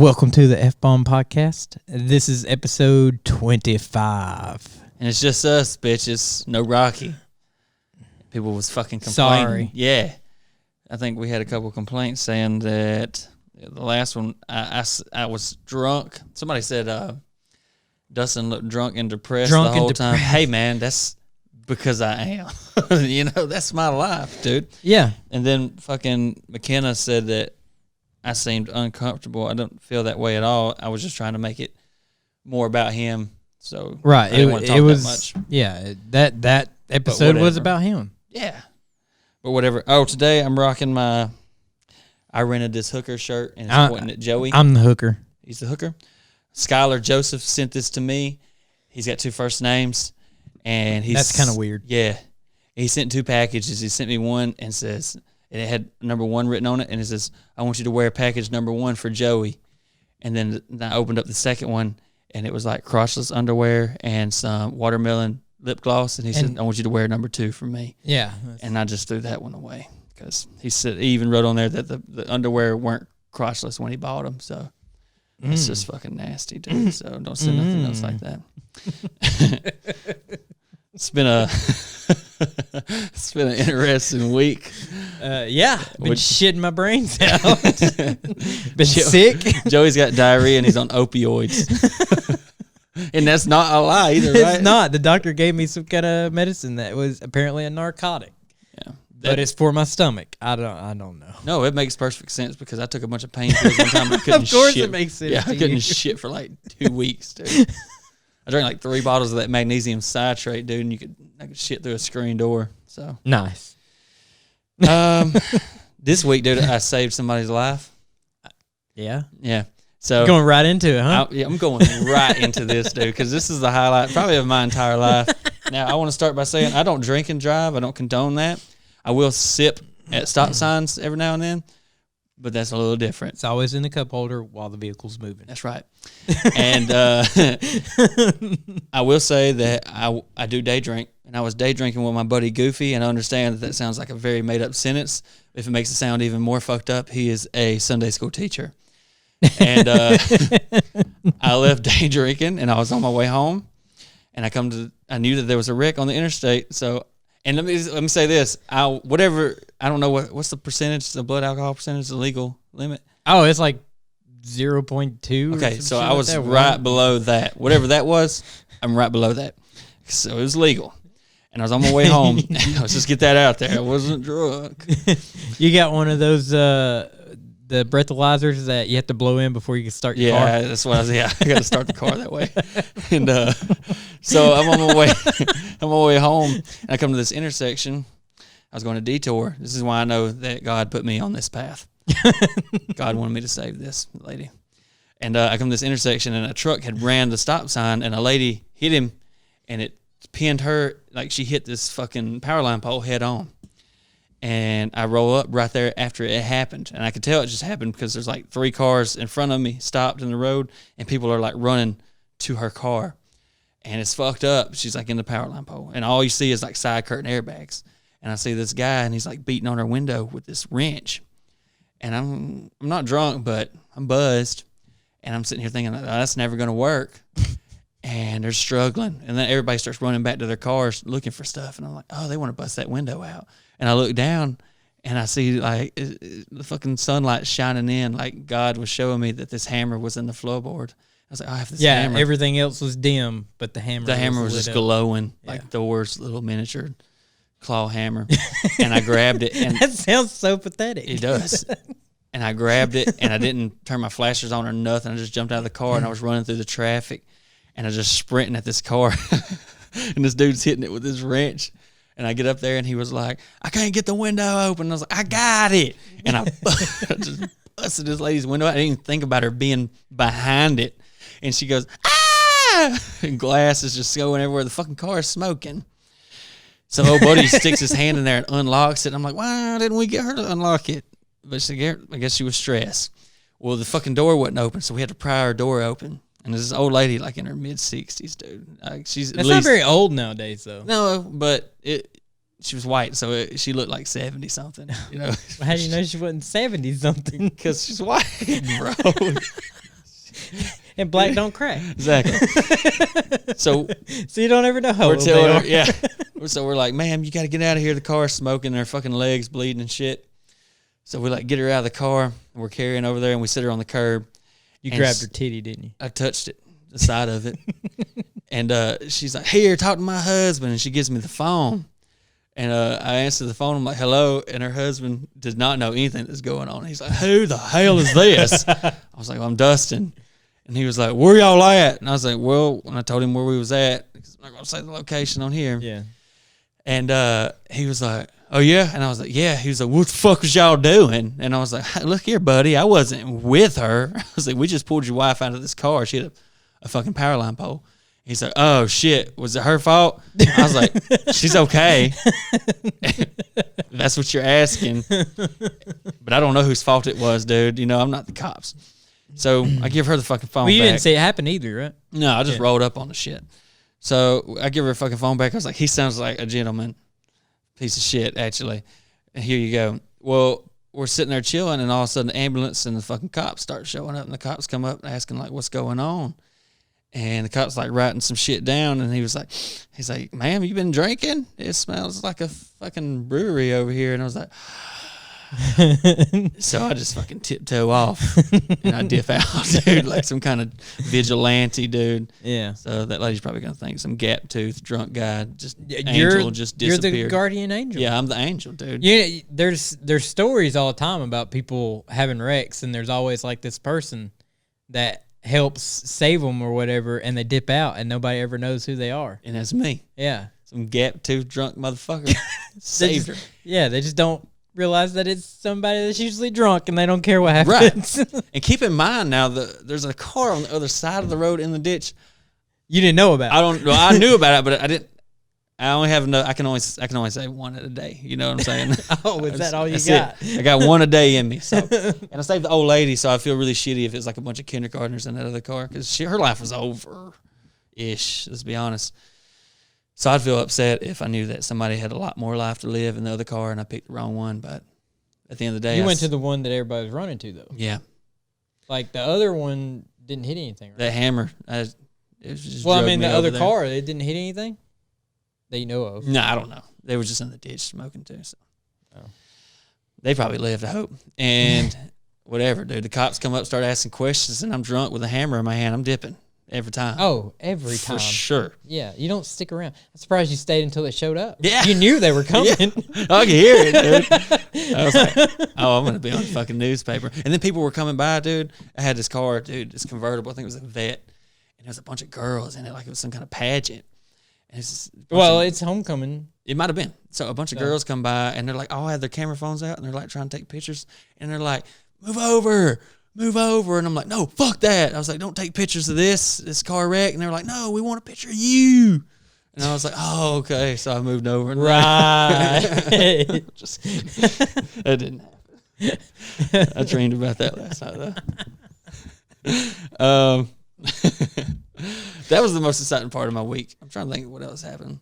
Welcome to the thebombpodcast. This is episode 25. And it's just us, bitches. No Rocky. People was fucking complaining. Sorry. Yeah. I think we had a couple complaints saying that the last one, I was drunk. Somebody said Dustin looked drunk and depressed the whole time. Hey, man, that's because I am. That's my life, dude. Yeah. And then fucking McKenna said that I seemed uncomfortable. I don't feel that way at all. I was just trying to make it more about him. So right. I didn't want to talk that much. Yeah, that episode was about him. Yeah. But whatever. Oh, today I'm rocking I rented this hooker shirt and it's pointing at Joey. I'm the hooker. He's the hooker. Skylar Joseph sent this to me. He's got two first names. And That's kind of weird. Yeah. He sent two packages. He sent me one and says, and it had number 1 written on it. And it says, I want you to wear package number 1 for Joey. And then I opened up the second one and it was like crotchless underwear and some watermelon lip gloss. And he said, I want you to wear number 2 for me. Yeah. And I just threw that one away because he even wrote on there that the underwear weren't crotchless when he bought them. So it's just fucking nasty, dude. So don't send nothing else like that. It's been an interesting week. Yeah, been shitting my brains out. Been sick. Joey's got diarrhea and he's on opioids. And that's not a lie either, right? It's not. The doctor gave me some kind of medicine that was apparently a narcotic. Yeah. But it's for my stomach. I don't know. No, it makes perfect sense because I took a bunch of painkillers one time and I couldn't shit. Of course it makes sense. Yeah, I couldn't shit for like 2 weeks, dude. I drank like 3 bottles of that magnesium citrate, dude, and I could shit through a screen door. So nice. This week, dude, I saved somebody's life. Yeah. Yeah. So you're going right into it, huh? I'm going right into this, dude, because this is the highlight probably of my entire life. Now, I want to start by saying I don't drink and drive. I don't condone that. I will sip at stop signs every now and then, but that's a little different. It's always in the cup holder while the vehicle's moving. That's right. And I will say that I do day drink, and I was day drinking with my buddy Goofy, and I understand that sounds like a very made-up sentence. If it makes it sound even more fucked up, he is a Sunday school teacher. And I left day drinking, and I was on my way home, and I knew that there was a wreck on the interstate, so... And let me say this: I don't know what's the percentage, the blood alcohol percentage, the legal limit. Oh, it's like 0.2. Okay, so I was right below that. Whatever that was, I'm right below that. So it was legal, and I was on my way home. Let's just get that out there. I wasn't drunk. You got one of those the breathalyzers that you have to blow in before you can start your car. Yeah, that's what I was. Yeah, I got to start the car that way. And so I'm on my way. I'm on my way home, and I come to this intersection. I was going to detour. This is why I know that God put me on this path. God wanted me to save this lady. And I come to this intersection, and a truck had ran the stop sign, and a lady hit him, and it pinned her like she hit this fucking power line pole head on. And I roll up right there after it happened. And I could tell it just happened because there's like 3 cars in front of me stopped in the road, and people are like running to her car. And it's fucked up. She's like in the power line pole. And all you see is like side curtain airbags. And I see this guy, and he's like beating on her window with this wrench. And I'm not drunk, but I'm buzzed. And I'm sitting here thinking, oh, that's never going to work. And they're struggling. And then everybody starts running back to their cars looking for stuff. And I'm like, oh, they want to bust that window out. And I look down, and I see like the fucking sunlight shining in, like God was showing me that this hammer was in the floorboard. I was like, oh, I have this hammer. Yeah, everything else was dim, but the hammer was just glowing, like Thor's little miniature claw hammer. And I grabbed it. And that sounds so pathetic. It does. And I grabbed it, and I didn't turn my flashers on or nothing. I just jumped out of the car, and I was running through the traffic, and I was just sprinting at this car. And this dude's hitting it with his wrench. And I get up there, and he was like, I can't get the window open. And I was like, I got it. And I just busted this lady's window. I didn't even think about her being behind it. And she goes, ah! And glass is just going everywhere. The fucking car is smoking. So old buddy sticks his hand in there and unlocks it. And I'm like, why didn't we get her to unlock it? But I guess she was stressed. Well, the fucking door wasn't open, so we had to pry our door open. And there's this old lady, like in her mid-60s, dude. She's That's not very old nowadays, though. No, but she was white, so she looked like 70-something, you know. How do you know she wasn't 70-something? Because she's white, bro. And black don't crack. Exactly. So you don't ever know how we're old telling they her, are. yeah. So we're like, ma'am, you got to get out of here. The car's smoking. Their fucking legs bleeding and shit. So we like get her out of the car. And we're carrying over there, and we sit her on the curb. You grabbed her titty, didn't you? I touched it, the side of it. And she's like, here, talk to my husband. And she gives me the phone. And I answer the phone. I'm like, hello. And her husband does not know anything that's going on. He's like, who the hell is this? I was like, well, I'm Dustin. And he was like, where y'all at? And I was like, well, when I told him where we was at, because I'm not going to say the location on here. Yeah. And he was like, oh, yeah? And I was like, yeah. He was like, what the fuck was y'all doing? And I was like, hey, look here, buddy. I wasn't with her. I was like, we just pulled your wife out of this car. She had a fucking power line pole. He's like, oh, shit. Was it her fault? I was like, she's okay. That's what you're asking. But I don't know whose fault it was, dude. You know, I'm not the cops. So I give her the fucking phone back. Well, you didn't say it happened either, right? No, I just rolled up on the shit. So I give her a fucking phone back. I was like, he sounds like a gentleman. Piece of shit, actually. And here you go. Well, we're sitting there chilling, and all of a sudden the ambulance and the fucking cops start showing up, and the cops come up asking, like, what's going on? And the cop's like writing some shit down, and he's like, ma'am, you been drinking? It smells like a fucking brewery over here. And I was like, so I just fucking tiptoe off, and I dip out, dude, like some kind of vigilante, dude. Yeah. So that lady's probably gonna think some gap tooth drunk guy just just disappeared. You're the guardian angel. Yeah, I'm the angel, dude. Yeah, there's stories all the time about people having wrecks, and there's always like this person that helps save them or whatever, and they dip out, and nobody ever knows who they are. And that's me. Yeah. Some gap tooth drunk motherfucker saved her. Yeah, they just don't realize that it's somebody that's usually drunk, and they don't care what happens. Right. And keep in mind now, there's a car on the other side of the road in the ditch. You didn't know about it. I knew about it, but I didn't. I only have I can only say one a day. You know what I'm saying? Oh, is that all you That's got? I got one a day in me. So, and I saved the old lady, so I feel really shitty if it's like a bunch of kindergartners in that other car, because her life was over-ish. Let's be honest. So I'd feel upset if I knew that somebody had a lot more life to live in the other car, and I picked the wrong one. But at the end of the day, you went to the one that everybody was running to, though. Yeah. Like the other one didn't hit anything. Right? That hammer. It was just well, I mean, the other there. car, it didn't hit anything that you know of. No, I don't know. They were just in the ditch smoking too. So oh. They probably lived, I hope. And whatever, dude. The cops come up, start asking questions, and I'm drunk with a hammer in my hand. I'm dipping every time. Oh, every time. For sure. Yeah, you don't stick around. I'm surprised you stayed until they showed up. Yeah. You knew they were coming. Yeah. I could hear it, dude. I was like, oh, I'm going to be on the fucking newspaper. And then people were coming by, dude. I had this car, dude, this convertible. I think it was a Vet. And there was a bunch of girls in it, like it was some kind of pageant. And it's homecoming. It might have been. So a bunch of girls come by, and they're like, all have their camera phones out, and they're like trying to take pictures. And they're like, move over. And I'm like, no, fuck that. I was like, don't take pictures of this car wreck. And they were like, no, we want a picture of you. And I was like, oh, okay. So I moved over. And right. Just kidding. That didn't happen. I dreamed about that last night, though. That was the most exciting part of my week. I'm trying to think of what else happened.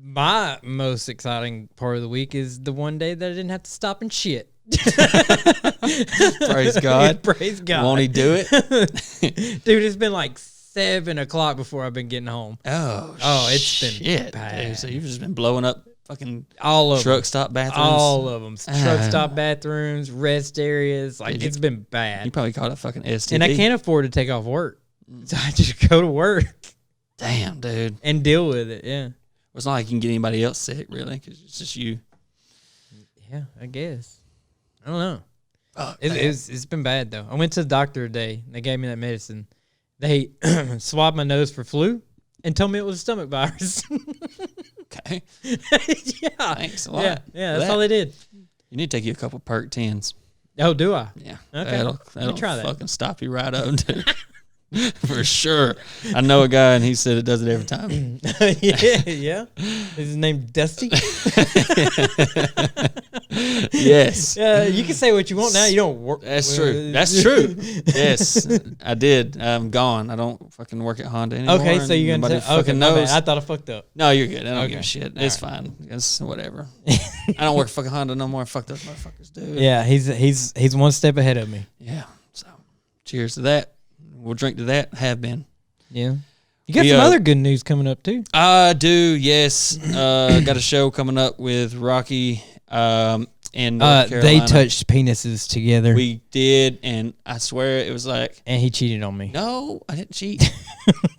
My most exciting part of the week is the one day that I didn't have to stop and shit. Praise God. Praise God. Won't he do it? Dude, it's been like 7 o'clock before I've been getting home. Oh, it's been bad. Dude. So you've just been blowing up fucking all of truck stop bathrooms? All of them. Truck stop bathrooms, rest areas. Like, it's been bad. You probably caught a fucking STD. And I can't afford to take off work. So I just go to work. Damn, dude. And deal with it, yeah. It's not like you can get anybody else sick, really, because it's just you. Yeah, I guess. I don't know. Oh, it's been bad, though. I went to the doctor today. They gave me that medicine. They swabbed my nose for flu and told me it was a stomach virus. Okay. Yeah. Thanks a lot. Yeah, that's all they did. You need to take you a couple perk 10s. Oh, do I? Yeah. Okay. That'll try that. fucking stop you right up, dude. For sure. I know a guy, and he said it does it every time. Yeah. Is his name Dusty? Yes. You can say what you want now. You don't work. That's true. That's true. Yes, I did. I'm gone. I don't fucking work at Honda anymore. Okay, so you're going to tell. Okay, knows. I thought I fucked up. No, you're good. I don't give a shit. It's fine. It's whatever. I don't work at fucking Honda no more. Fuck those motherfuckers, dude. Yeah, he's one step ahead of me. Yeah. So, cheers to that. we'll drink to that. Have been. Yeah. You got some other good news coming up, too. I do, yes. Got a show coming up with Rocky in North Carolina. They touched penises together. We did, and I swear it was like... And he cheated on me. No, I didn't cheat.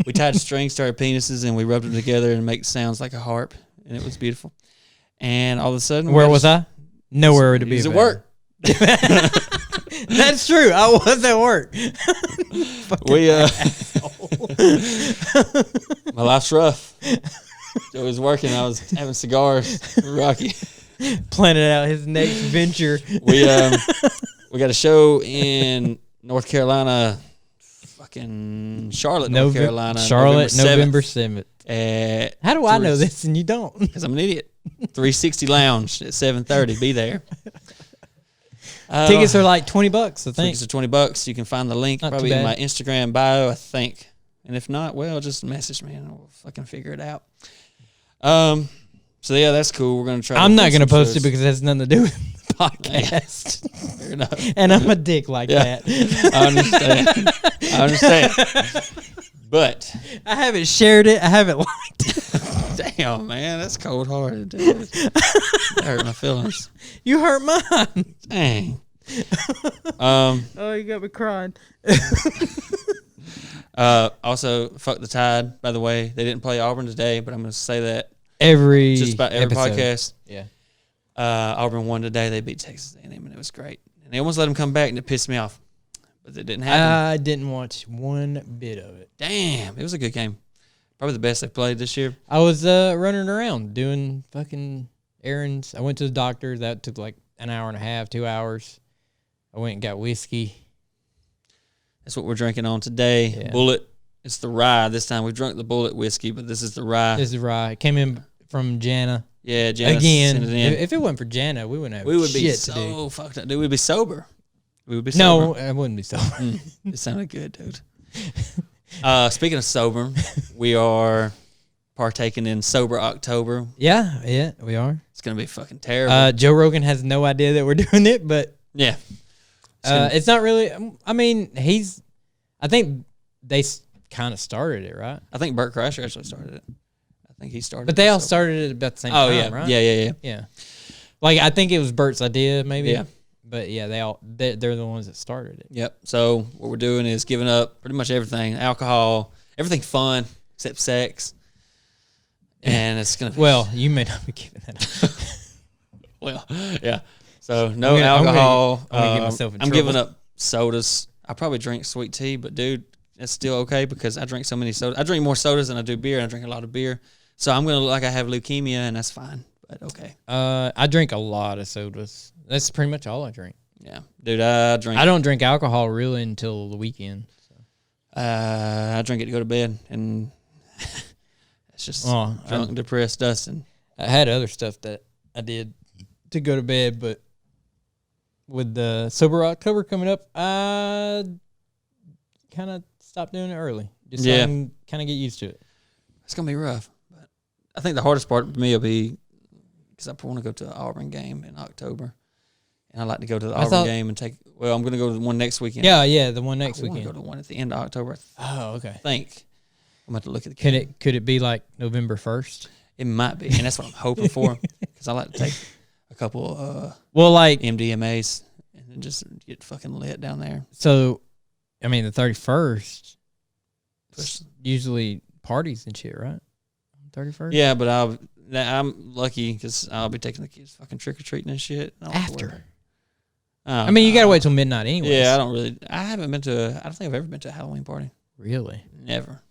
We tied strings to our penises, and we rubbed them together and make sounds like a harp, and it was beautiful. And all of a sudden... Where was I? Nowhere to be. He was at work. That's true. I was at work. My life's rough. Joe was working. I was having cigars with Rocky. Planning out his next venture. We got a show in North Carolina, fucking Charlotte, North Carolina. Charlotte, November 7th. How do I know this and you don't? Because I'm an idiot. 360 Lounge at 7:30. Be there. Tickets are like $20, I think. Tickets are $20. You can find the link probably in my Instagram bio, I think. And if not, well, just message me and we'll fucking figure it out. So yeah, that's cool. We're gonna try. I'm not gonna post it because it has nothing to do with the podcast. Fair enough. And I'm a dick like that. I understand. But I haven't shared it. I haven't liked it. Damn, man, that's cold hearted, dude. That hurt my feelings. You hurt mine. Dang. Oh, you got me crying. Also, fuck the Tide. By the way, they didn't play Auburn today, but I'm going to say that just about every podcast. Yeah. Auburn won today. They beat Texas A&M, and it was great. And they almost let them come back, and it pissed me off, but it didn't happen. I didn't watch one bit of it. Damn, it was a good game. Probably the best they played this year. I was running around doing fucking errands. I went to the doctor. That took like an hour and a half, 2 hours. I went and got whiskey. That's what we're drinking on today. Yeah. Bullet. It's the rye. This time we drunk the Bullet whiskey, but this is the rye. This is rye. It came in from Jana. Yeah, Jana again. Sent it in. If it wasn't for Jana, we wouldn't have We would shit be to do. so fucked up. Dude, we'd be sober. We would be sober. No, I wouldn't be sober. It sounded good, dude. Speaking of sober, we are partaking in Sober October. Yeah, we are. It's going to be fucking terrible. Joe Rogan has no idea that we're doing it, but yeah. It's not really, I mean, I think they kind of started it, right? I think Bert Kreischer actually started it. I think he started it. But they all started it about the same time, yeah. right? Yeah. Like, I think it was Bert's idea, maybe. Yeah. But yeah, they're the ones that started it. Yep. So what we're doing is giving up pretty much everything, alcohol, everything fun except sex. And it's going to be... Well, you may not be giving that up. Well, yeah. So no alcohol. I'm gonna get myself in I'm trouble. giving up sodas. I probably drink sweet tea, but dude, it's still okay because I drink so many sodas. I drink more sodas than I do beer, and I drink a lot of beer. So I'm going to look like I have leukemia, and that's fine. But okay. I drink a lot of sodas. That's pretty much all I drink. Yeah. Dude, I don't drink alcohol really until the weekend. So. I drink it to go to bed, and it's just drunk, depressed Dustin. I had other stuff that I did to go to bed, but with the Sober October coming up, I kind of stopped doing it early. Just so I can kind of get used to it. It's going to be rough. But I think the hardest part for me will be because I want to go to an Auburn game in October. And I like to go to the Auburn game and I'm going to go to the one next weekend. Yeah, the one next weekend. I want to go to one at the end of October. Oh, okay. I think. I'm going to look at the game. Could it be like November 1st? It might be, and that's what I'm hoping for because I like to take a couple like MDMAs and then just get fucking lit down there. So, I mean, the 31st, usually parties and shit, right? 31st? Yeah, but I'm lucky because I'll be taking the kids fucking trick-or-treating and shit. After. I mean, you got to wait till midnight anyway. Yeah, I don't think I've ever been to a Halloween party. Really? Never.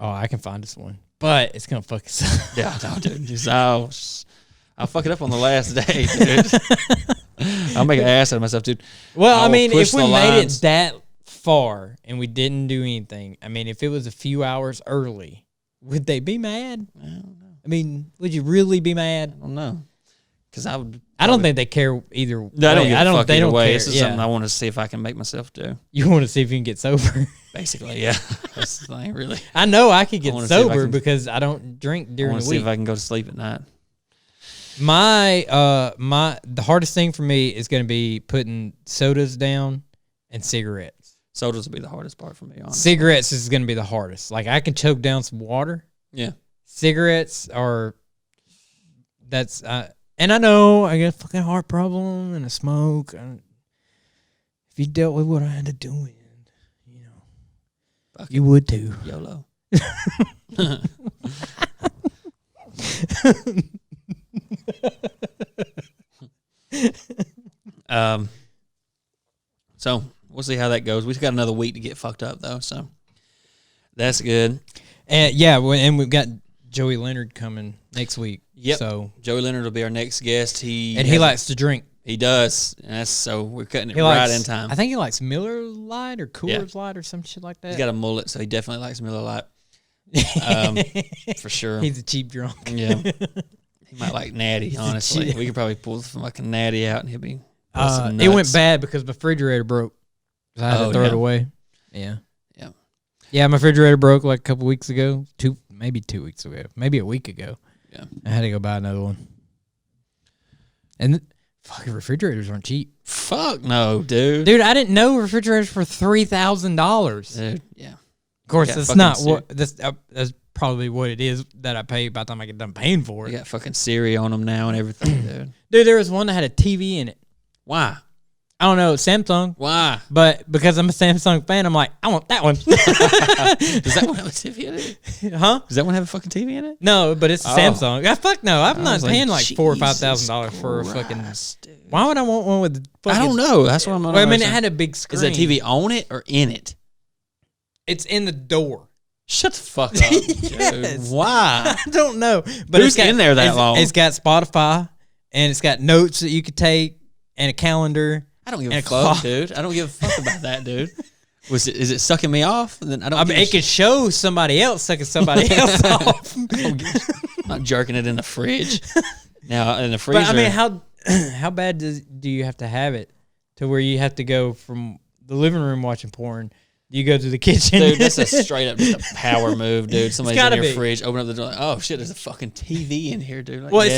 Oh, I can find us one. But it's going to fuck us up. Yeah, no, dude. I'll fuck it up on the last day, dude. I'll make an ass out of myself, dude. Well, I mean, if we made it that far and we didn't do anything, I mean, if it was a few hours early, would they be mad? I don't know. I mean, would you really be mad? I don't know. Because I don't think they care either way. No, I don't they don't way. care. This is something I want to see if I can make myself do. You want to see if you can get sober? Basically, yeah. That's the thing, really. I know I could get sober because I don't drink during the week. I want to see if I can go to sleep at night. The hardest thing for me is going to be putting sodas down and cigarettes. Sodas will be the hardest part for me, honestly. Cigarettes is going to be the hardest. Like, I can choke down some water. Yeah. Cigarettes are... That's... and I know I got a fucking heart problem and a smoke. If you dealt with what I had to do with, you know, you would too. YOLO. So we'll see how that goes. We've got another week to get fucked up though, so that's good. And yeah, and we've got Joey Leonard coming next week. Yep. So Joey Leonard will be our next guest. He likes to drink. He does. And that's so we're cutting it in time. I think he likes Miller Lite or Coors Light or some shit like that. He's got a mullet, so he definitely likes Miller Lite. For sure. He's a cheap drunk. Yeah. He might like Natty, honestly. We could probably pull some like a Natty out and he'll be it went bad because my refrigerator broke. So I had to throw it away. Yeah. Yeah. Yeah, my refrigerator broke like a couple weeks ago. Maybe 2 weeks ago. Maybe a week ago. Yeah. I had to go buy another one. And fucking refrigerators aren't cheap. Fuck no, dude. Dude, I didn't know refrigerators were $3,000. Dude, yeah. Of course, that's not what that's probably what it is that I pay by the time I get done paying for it. You got fucking Siri on them now and everything, dude. Dude, there was one that had a TV in it. Why? I don't know, Samsung. Why? But because I'm a Samsung fan, I'm like, I want that one. Does that one have a TV in it? Huh? Does that one have a fucking TV in it? No, but it's a Samsung. fuck no, I'm not paying like $4,000 or $5,000 for a fucking. Dude. Why would I want one with? I don't know. That's what I'm. Well, I mean, it had a big screen. Is that TV on it or in it? It's in the door. Shut the fuck up, dude. Why? I don't know. But who's in there that long? It's got Spotify and it's got notes that you could take and a calendar. I don't give a fuck, dude. I don't give a fuck about that, dude. Is it sucking me off? And then I mean, it could show somebody else sucking somebody else off. I'm not jerking it in the fridge. Now in the freezer. But I mean, how bad do you have to have it to where you have to go from the living room watching porn? You go to the kitchen. Dude, that's a straight up just a power move, dude. Somebody's in your fridge, open up the door, like, oh shit, there's a fucking TV in here, dude. Like, well,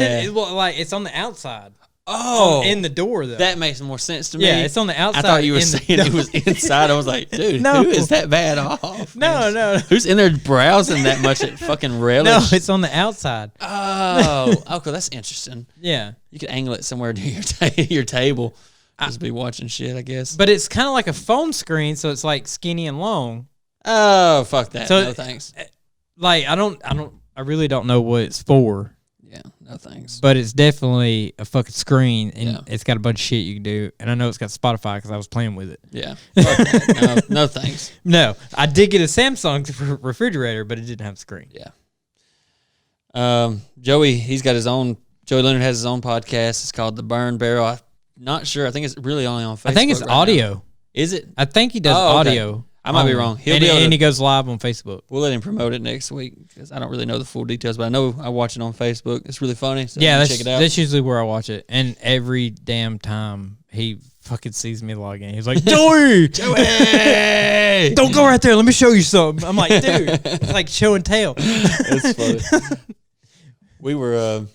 it's on the outside. Oh, in the door though. That makes more sense to me. Yeah, it's on the outside. I thought you were saying it was inside. I was like, dude, no. Who is that bad off? No. Who's in there browsing that much at fucking relish? No, it's on the outside. Oh, okay, that's interesting. Yeah, you could angle it somewhere near your table. Just be watching shit, I guess. But it's kind of like a phone screen, so it's like skinny and long. Oh, fuck that. So, no thanks. Like I really don't know what it's for. Yeah, no thanks. But it's definitely a fucking screen, and it's got a bunch of shit you can do. And I know it's got Spotify because I was playing with it. Yeah. Fuck that. No thanks. No, I did get a Samsung refrigerator, but it didn't have a screen. Yeah. Joey Leonard has his own podcast. It's called The Burn Barrel. I'm not sure. I think it's really only on Facebook. I think it's audio. Now. Is it? I think he does audio. I might be wrong. And he goes live on Facebook. We'll let him promote it next week because I don't really know the full details, but I know I watch it on Facebook. It's really funny. So yeah, check it out. That's usually where I watch it. And every damn time he fucking sees me log in, he's like, Joey! Joey! Don't go right there. Let me show you something. I'm like, dude, it's like show and tell. That's funny. We were,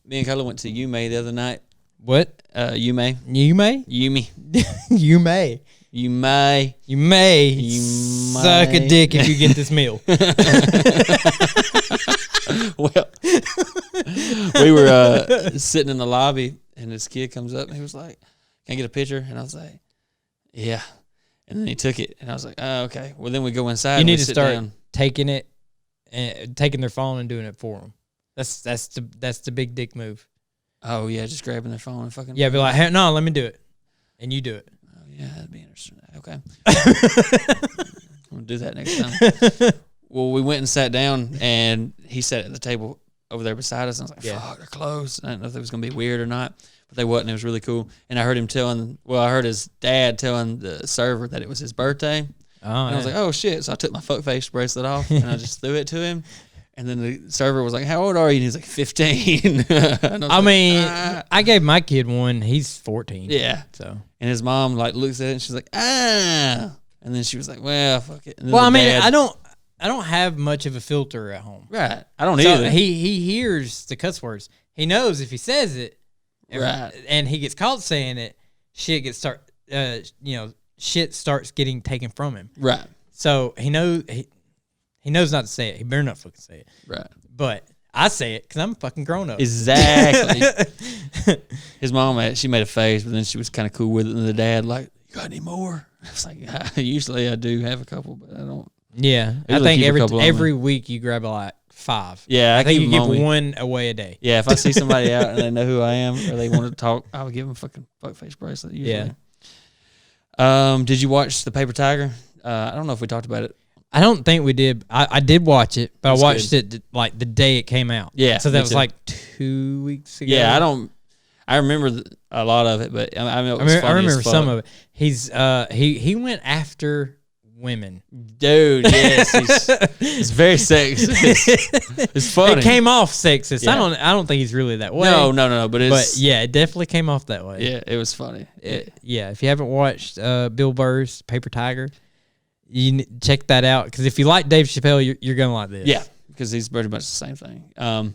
me and Kyla went to Yume the other night. What? Yume. Yumi. You may suck a dick if you get this meal. Well, we were sitting in the lobby, and this kid comes up, and he was like, "Can I get a picture?" And I was like, "Yeah." And then he took it, and I was like, "Oh, okay." Well, then we go inside. You need to start taking it, and taking their phone and doing it for them. That's the big dick move. Oh yeah, just grabbing their phone and fucking. Yeah, be like, hey, no, let me do it, and you do it. Oh yeah, that'd be interesting. Okay, we'll do that next time. Well, we went and sat down, and he sat at the table over there beside us. And I was like, "Fuck, they're closed." I didn't know if it was gonna be weird or not, but they wasn't. It was really cool. And I heard him I heard his dad telling the server that it was his birthday. Oh, and I was like, "Oh shit!" So I took my fuck face bracelet off, and I just threw it to him. And then the server was like, "How old are you?" And he's like, 15. I gave my kid one. He's 14. Yeah. So. And his mom like looks at it and she's like, "Ah." And then she was like, "Well, fuck it." Well, I mean, I don't have much of a filter at home. Right. I don't either. He hears the cuss words. He knows if he says it, right, and he gets caught saying it, shit shit starts getting taken from him. Right. So he knows not to say it. He better not fucking say it. Right. But I say it because I'm a fucking grown up. Exactly. His mom, she made a face, but then she was kind of cool with it. And the dad, like, you got any more? I was like, usually I do have a couple, but I don't. Yeah, I think every week you grab like 5. Yeah, I think you give one away a day. Yeah, if I see somebody out and they know who I am or they want to talk, I would give them a fucking fuckface bracelet. Usually. Yeah. Did you watch The Paper Tiger? I don't know if we talked about it. I don't think we did. I did watch it, but That's I watched it like the day it came out. Yeah, so that was like 2 weeks ago. Yeah, I remember a lot of it, but I mean, I remember some of it. He went after women. Dude, yes, he's very sexist. It's funny. It came off sexist. Yeah. I don't think he's really that way. No, but yeah, it definitely came off that way. Yeah, it was funny. Yeah, if you haven't watched Bill Burr's Paper Tiger, you check that out, because if you like Dave Chappelle, you're gonna like this. Yeah, because he's pretty much the same thing. And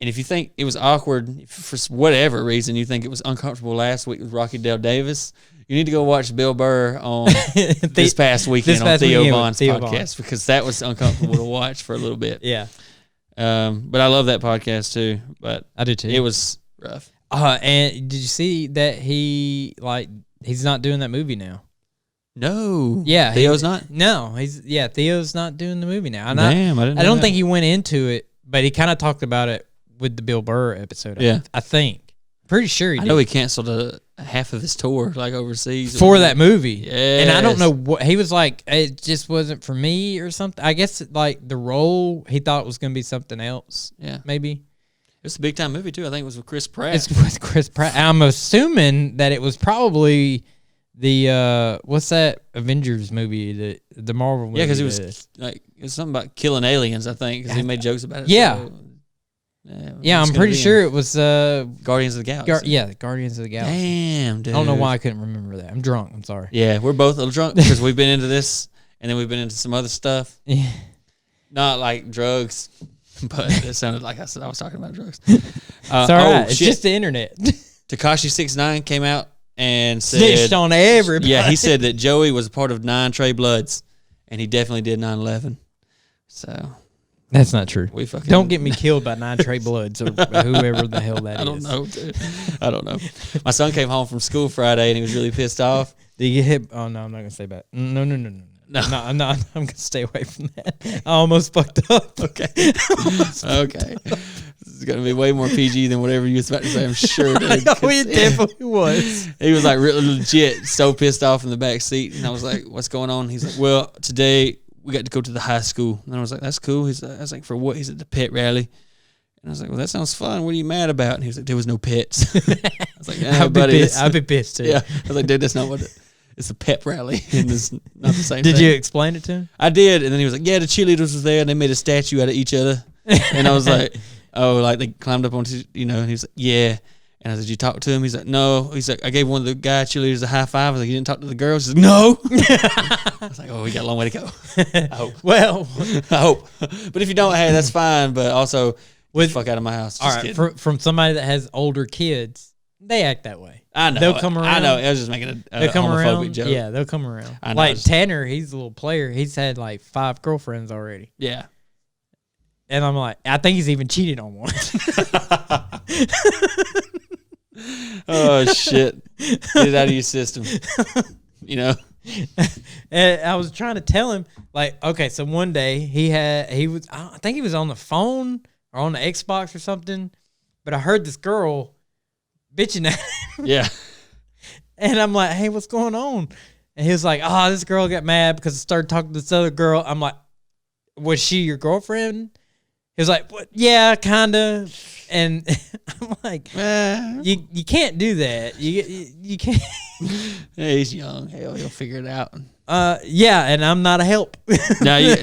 if you think it was awkward for whatever reason, you think it was uncomfortable last week with Rocky Dale Davis, you need to go watch Bill Burr on this past weekend on Theo Von's podcast, because that was uncomfortable to watch for a little bit. Yeah. But I love that podcast too. But I do too. It was rough. And did you see that he's not doing that movie now? No. Yeah. Theo's not? No. Theo's not doing the movie now. Damn, I didn't know I don't that. think he went into it, but he kind of talked about it with the Bill Burr episode. Yeah. I think. Pretty sure he did. I know he canceled half of his tour, like overseas. For that movie. Yes. And I don't know what, he was like, it just wasn't for me or something. I guess like the role, he thought was going to be something else. Yeah. Maybe. It was a big time movie too. I think it was with Chris Pratt. It's with Chris Pratt. I'm assuming that it was probably the, what's that Avengers movie, the Marvel movie? Yeah, because it was something about killing aliens, I think, because he made jokes about it. Yeah. So, yeah, I'm pretty sure it was Guardians of the Galaxy. Guardians of the Galaxy. Damn, dude. I don't know why I couldn't remember that. I'm drunk. I'm sorry. Yeah, we're both a little drunk because we've been into this, and then we've been into some other stuff. Yeah. Not like drugs, but it sounded like I said I was talking about drugs. It's all right. It's just the internet. Tekashi 6ix9ine came out and said... Snitched on everybody. Yeah, he said that Joey was a part of 9 Trey Bloods, and he definitely did 9/11. So... That's not true. Don't get me killed by 9 Trey Bloods or whoever the hell that is. I don't know, dude. I don't know. My son came home from school Friday and he was really pissed off. Did you get hit? Oh, no, I'm not going to say that. No. I'm going to stay away from that. I almost fucked up. Okay. Okay. This is going to be way more PG than whatever you was about to say, I'm sure. Dude, oh, it definitely was. He was like really legit so pissed off in the back seat. And I was like, what's going on? He's like, well, today... we got to go to the high school. And I was like, that's cool. I was like, for what? He's at the pet rally. And I was like, well, that sounds fun. What are you mad about? And he was like, there was no pets. I was like, I'd be pissed too. Yeah. I was like, dude, that's not what it's a pep rally. And it's not the same thing. Did you explain it to him? I did. And then he was like, yeah, the cheerleaders was there and they made a statue out of each other. And I was like, oh, like they climbed up onto, and he was like, yeah. And I said, did you talk to him? He's like, no. He's like, I gave one of the guy cheerleaders a high five. I was like, you didn't talk to the girls? He's like, no. I was like, oh, we got a long way to go. I hope. Well. I hope. But if you don't, hey, that's fine. But also, get the fuck out of my house. All right. From somebody that has older kids, they act that way. I know. They'll come around. I know. I was just making a homophobic joke. Yeah, they'll come around. I know. Like Tanner, he's a little player. He's had like 5 girlfriends already. Yeah. And I'm like, I think he's even cheated on one. Oh shit! Get it out of your system. You know. And I was trying to tell him, like, okay, so one day I think he was on the phone or on the Xbox or something, but I heard this girl bitching at him. Yeah. And I'm like, hey, what's going on? And he was like, oh, this girl got mad because I started talking to this other girl. I'm like, was she your girlfriend? He was like, what? Yeah, kind of. And I'm like, you can't do that. You can't. Yeah, he's young. Hell, he'll figure it out. Yeah, and I'm not a help. No, you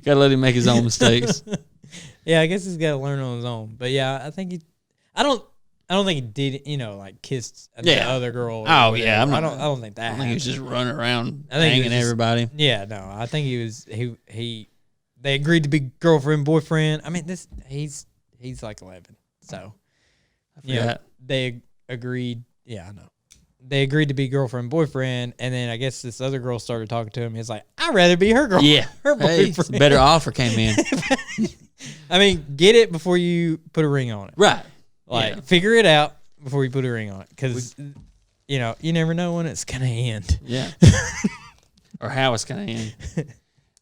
gotta let him make his own mistakes. Yeah, I guess he's got to learn on his own. But yeah, I think I don't think he did. Like kissed the other girl. Oh yeah, I don't think that. I think he was just running around I think hanging everybody. Yeah, no, I think he was. They agreed to be girlfriend boyfriend. I mean, he's like 11, so I forgot. they agreed. Yeah, I know. they agreed to be girlfriend and boyfriend, and then I guess this other girl started talking to him. He's like, "I'd rather be her girl." Yeah, her hey, boyfriend. better offer came in. I mean, get it before you put a ring on it. Right. Like, figure it out before you put a ring on it, because you never know when it's gonna end. Yeah. Or how it's gonna end.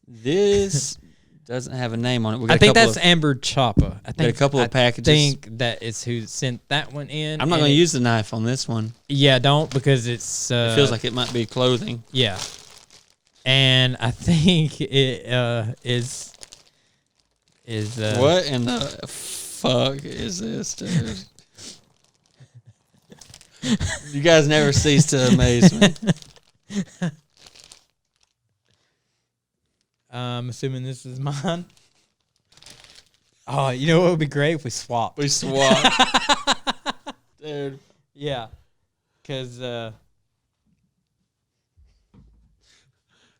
This doesn't have a name on it. We got I think that's Amber Choppa. I think a couple of packages. I think that is who sent that one in. I'm not going to use the knife on this one. Yeah, don't, because it's... it feels like it might be clothing. Yeah. And I think it is... What in the fuck is this, dude? You guys never cease to amaze me. I'm assuming this is mine. Oh, you know what would be great if we swapped? We swapped. Dude. Yeah. Because, there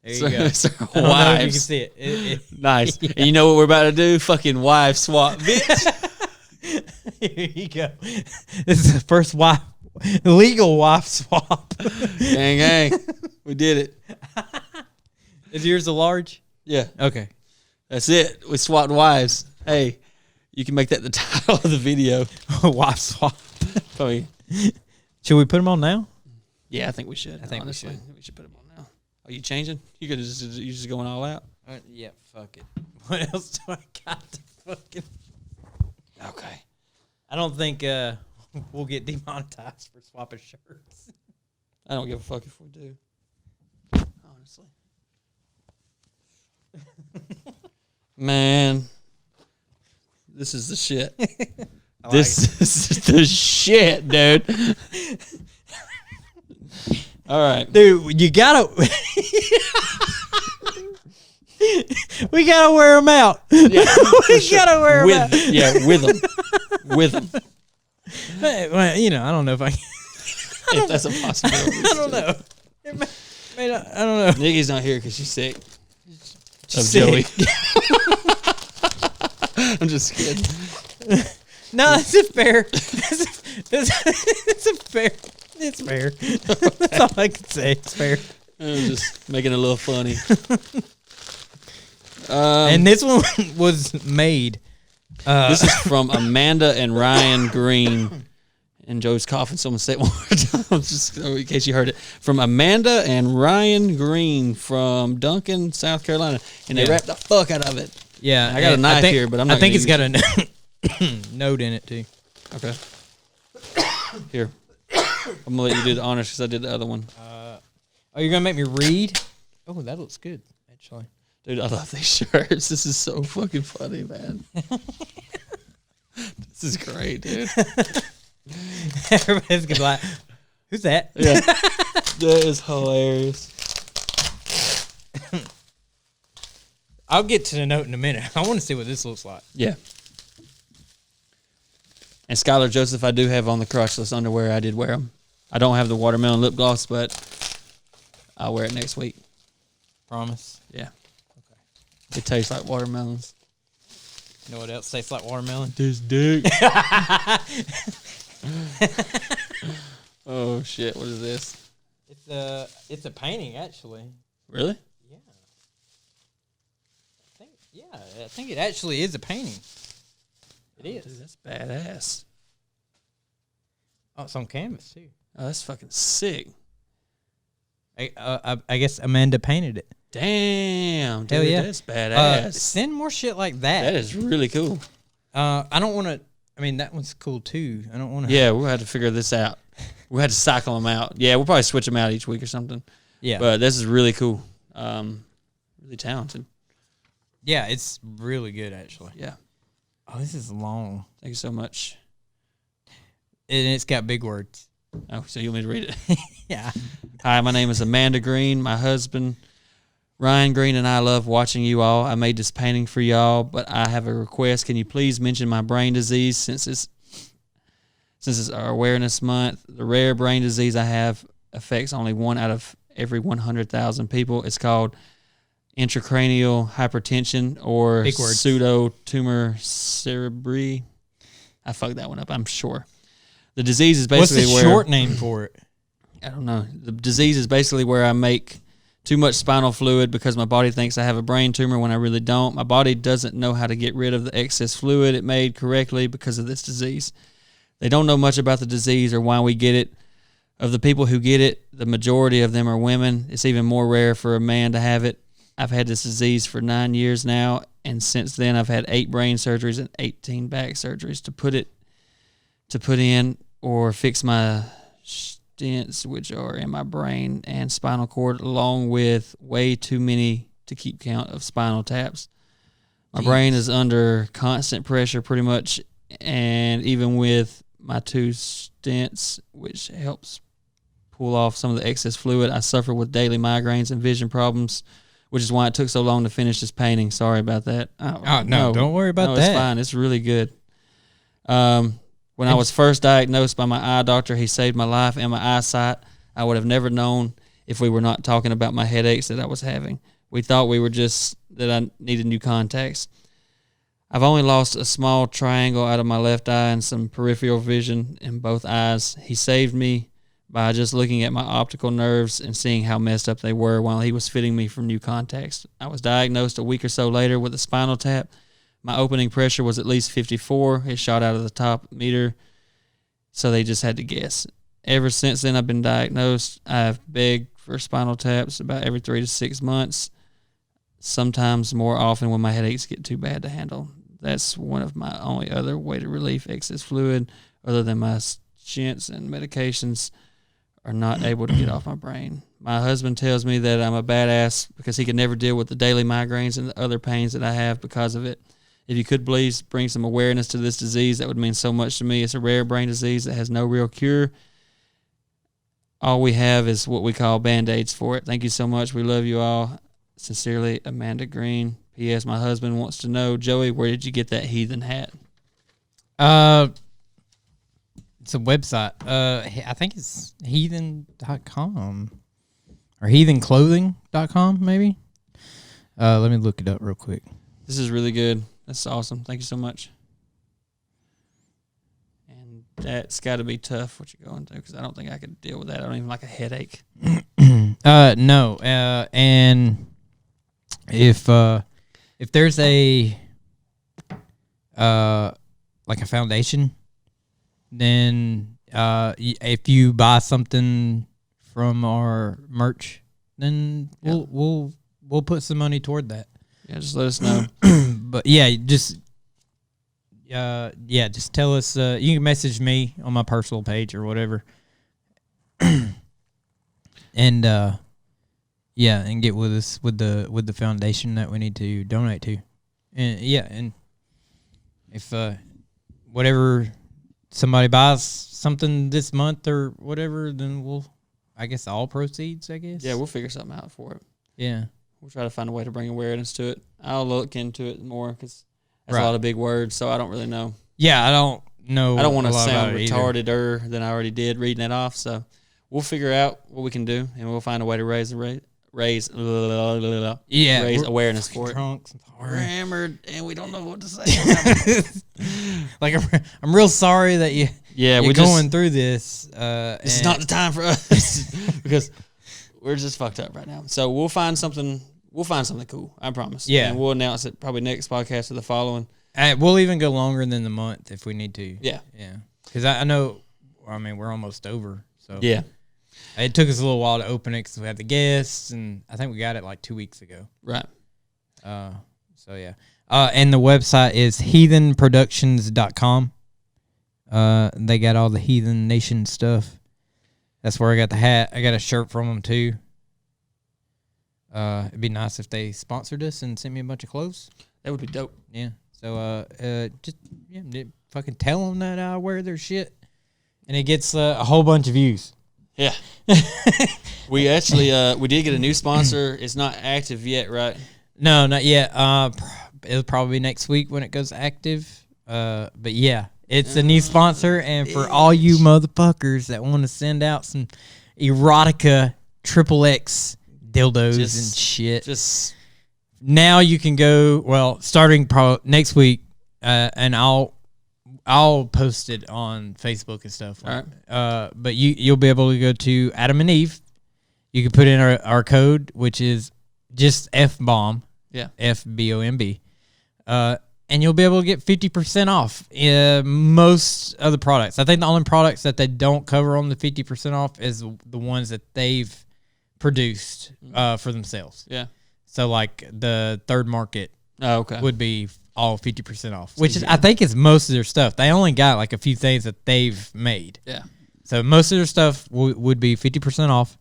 you go. So I don't know if you can see it. Nice. Yeah. And you know what we're about to do? Fucking wife swap, bitch. Here you go. This is the first legal wife swap. Gang, gang. We did it. Is yours a large? Yeah. Okay. That's it. We swapped wives. Hey, you can make that the title of the video. Wife swap. Probably. Should we put them on now? Yeah, I think we should. I think honestly. we should put them on now. Are you changing? You just going all out? Yeah, fuck it. What else do I got to fucking... Okay. I don't think we'll get demonetized for swapping shirts. I don't give a fuck if we do. Honestly. Man. This is the shit. This is the shit, dude. All right. Dude, you gotta... we gotta wear them out. Yeah, we gotta wear them out. Yeah, with them. With them. Well, I don't know if I can. If that's a possibility. I don't know. I don't know. Nikki's not here because she's sick. She's Joey. sick. I'm just kidding. No, it's a fair. It's a fair. It's fair. That's all I can say. It's fair. I'm just making it a little funny. And this one was made. This is from Amanda and Ryan Green. And Joe's coughing. Someone say it one more time, just in case you heard it. From Amanda and Ryan Green from Duncan, South Carolina. And they wrapped the fuck out of it. Yeah. And I got a knife here, but I'm not I think gonna it's got a note in it, too. Okay. Here. I'm going to let you do the honors because I did the other one. You're going to make me read? Oh, that looks good, actually. Dude, I love these shirts. This is so fucking funny, man. This is great, dude. Everybody's going to be like, who's that? Yeah. That is hilarious. I'll get to the note in a minute. I want to see what this looks like. Yeah. And Skylar Joseph, I do have on the crotchless underwear. I did wear them. I don't have the watermelon lip gloss, but I'll wear it next week. Promise. Yeah. Okay. It tastes like watermelons. You know what else tastes like watermelon? This dick. Oh shit! What is this? It's a painting, actually. Really? Yeah. I think it actually is a painting. It is. Dude, that's badass. Oh, it's on canvas too. Oh, that's fucking sick. I guess Amanda painted it. Damn, dude, Hell yeah. that's badass. Send more shit like that. That is really cool. I don't want to. I mean, that one's cool too. I don't want to. Yeah, we'll have to figure this out. We'll have to cycle them out. Yeah, we'll probably switch them out each week or something. Yeah. But this is really cool. Really talented. Yeah, it's really good, actually. Yeah. Oh, this is long. Thank you so much. And it's got big words. Oh, so you want me to read it? Yeah. Hi, my name is Amanda Green. My husband, Ryan Green, and I love watching you all. I made this painting for y'all, but I have a request. Can you please mention my brain disease since it's our awareness month? The rare brain disease I have affects only 1 out of every 100,000 people. It's called intracranial hypertension or pseudotumor cerebri. I fucked that one up, I'm sure. The disease is basically What's the short name for it? I don't know. The disease is basically where I make too much spinal fluid because my body thinks I have a brain tumor when I really don't. My body doesn't know how to get rid of the excess fluid it made correctly because of this disease. They don't know much about the disease or why we get it. Of the people who get it, the majority of them are women. It's even more rare for a man to have it. I've had this disease for 9 years now, and since then I've had 8 brain surgeries and 18 back surgeries to put in or fix my stents, which are in my brain and spinal cord, along with way too many to keep count of spinal taps. My brain is under constant pressure pretty much, and even with my 2 stents, which helps pull off some of the excess fluid, I suffer with daily migraines and vision problems, which is why it took so long to finish this painting. Sorry about that. No, don't worry about that. It's fine. It's really good. When I was first diagnosed by my eye doctor, he saved my life and my eyesight. I would have never known if we were not talking about my headaches that I was having. We thought we were just that I needed new contacts. I've only lost a small triangle out of my left eye and some peripheral vision in both eyes. He saved me by just looking at my optical nerves and seeing how messed up they were while he was fitting me for new contacts. I was diagnosed a week or so later with a spinal tap. My opening pressure was at least 54. It shot out of the top meter, so they just had to guess. Ever since then, I've been diagnosed. I've begged for spinal taps about every 3 to 6 months, sometimes more often when my headaches get too bad to handle. That's one of my only other way to relieve excess fluid, other than my stents and medications are not able to get off my brain. My husband tells me that I'm a badass because he can never deal with the daily migraines and the other pains that I have because of it. If you could please bring some awareness to this disease, that would mean so much to me. It's a rare brain disease that has no real cure. All we have is what we call Band-Aids for it. Thank you so much. We love you all. Sincerely, Amanda Green. P.S. My husband wants to know, Joey, where did you get that heathen hat? It's a website. I think it's heathen.com or heathenclothing.com maybe. Let me look it up real quick. This is really good. That's awesome. Thank you so much. And that's got to be tough what you're going through because I don't think I could deal with that. I don't even like a headache. No. And if there's a like a foundation, then if you buy something from our merch, then we'll put some money toward that. Yeah, just let us know. But yeah, just tell us. You can message me on my personal page or whatever, and and get with us with the foundation that we need to donate to, and if whatever somebody buys something this month or whatever, then I guess all proceeds. I guess. Yeah, we'll figure something out for it. Yeah. We'll try to find a way to bring awareness to it. I'll look into it more because that's a lot of big words, so I don't really know. Yeah, I don't know. I don't want to sound retarded than I already did reading that off, so we'll figure out what we can do, and we'll find a way to raise awareness for it. We're hammered, and we don't know what to say. Like, I'm real sorry that you're going through this. This is not the time for us because we're just fucked up right now. So we'll find something. We'll find something cool. I promise. Yeah, and we'll announce it probably next podcast or the following. We'll even go longer than the month if we need to. Yeah, yeah. Because I know. I mean, we're almost over. So yeah, it took us a little while to open it because we had the guests, and I think we got it like 2 weeks ago. Right. So yeah. And the website is heathenproductions.com. They got all the Heathen Nation stuff. That's where I got the hat. I got a shirt from them too. It'd be nice if they sponsored us and sent me a bunch of clothes. That would be dope. Yeah. So just fucking tell them that I wear their shit, and it gets a whole bunch of views. Yeah. We actually we did get a new sponsor. It's not active yet, right? No, not yet. It'll probably be next week when it goes active. But yeah, it's a new sponsor, and for all you motherfuckers that want to send out some erotica XXX dildos and shit, just now you can go. Well, starting next week, and I'll post it on Facebook and stuff. All right. But you'll be able to go to Adam and Eve. You can put in our code, which is just FBOMB. Yeah. FBOMB. And you'll be able to get 50% off most of the products. I think the only products that they don't cover on the 50% off is the ones that they've produced for themselves. Yeah. So like the Third Market would be all 50% off, which is I think is most of their stuff. They only got like a few things that they've made. Yeah. So most of their stuff would be 50% off.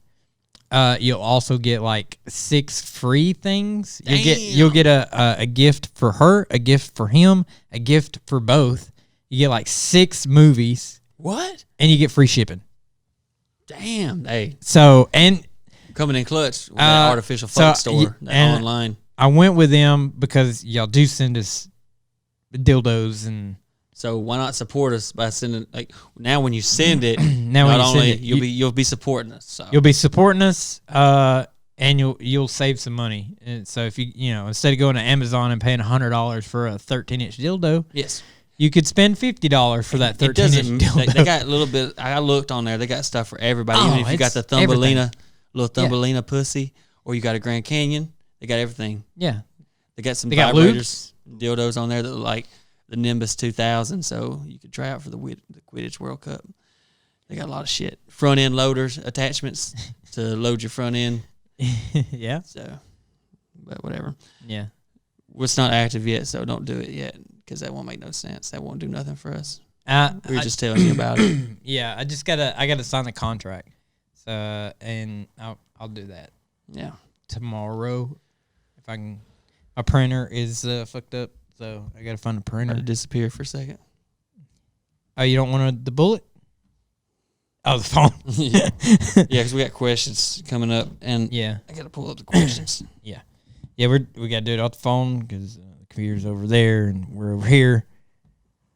You'll also get like 6 free things. Damn. You'll get a gift for her, a gift for him, a gift for both. You get like 6 movies. What? And you get free shipping. Damn. Hey. So and coming in clutch with that artificial fuck store online. I went with them because y'all do send us dildos and. So why not support us by sending now when you send it, you'll be supporting us. So. You'll be supporting us, and you'll save some money. And so if you instead of going to Amazon and paying $100 for a 13-inch dildo, yes, you could spend $50 for that 13-inch dildo. They got a little bit. I looked on there. They got stuff for everybody. Even if you got the Thumbelina, little Thumbelina pussy, or you got a Grand Canyon, they got everything. Yeah, they got some vibrators, dildos on there that look like the Nimbus 2000, so you could try out for the Quidditch World Cup. They got a lot of shit. Front end loaders, attachments to load your front end. Yeah. So, but whatever. Yeah. It's not active yet, so don't do it yet because that won't make no sense. That won't do nothing for us. We were just telling you about it. Yeah, I gotta sign the contract. So and I'll do that. Yeah. Tomorrow, if I can. My printer is fucked up. So I gotta find a printer. To disappear for a second. Oh, you don't want the bullet? Oh, the phone. Yeah, because we got questions coming up, and I gotta pull up the questions. Yeah, we gotta do it off the phone because the computer's over there and we're over here.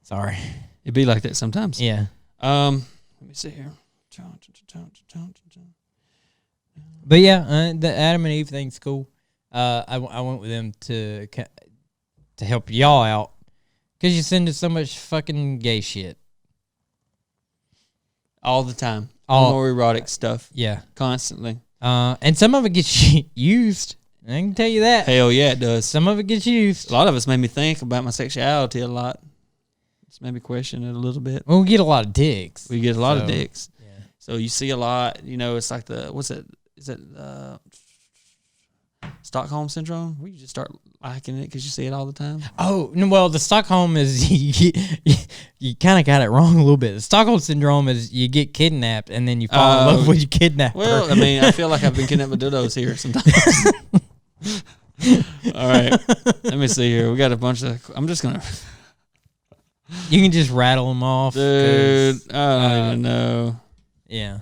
Sorry, it'd be like that sometimes. Yeah. Let me see here. But yeah, the Adam and Eve thing's cool. I went with them to help y'all out because you send us so much fucking gay shit all the time, all more erotic stuff. Yeah, constantly. And some of it gets used. I can tell you that. Hell yeah, it does. Some of it gets used. A lot of it's made me think about my sexuality a lot. It's made me question it a little bit. Well, we get a lot of dicks. We get a lot of dicks. Yeah. So you see a lot. It's like what's it? Is it Stockholm syndrome, where you just start liking it because you see it all the time? Oh, no, well, the Stockholm is you kind of got it wrong a little bit. The Stockholm syndrome is you get kidnapped and then you fall in love with your kidnapper. Well, I mean, I feel like I've been kidnapped with dildos here sometimes. All right, let me see here. We got a bunch of. I'm just gonna. You can just rattle them off, dude. I don't even know. Yeah.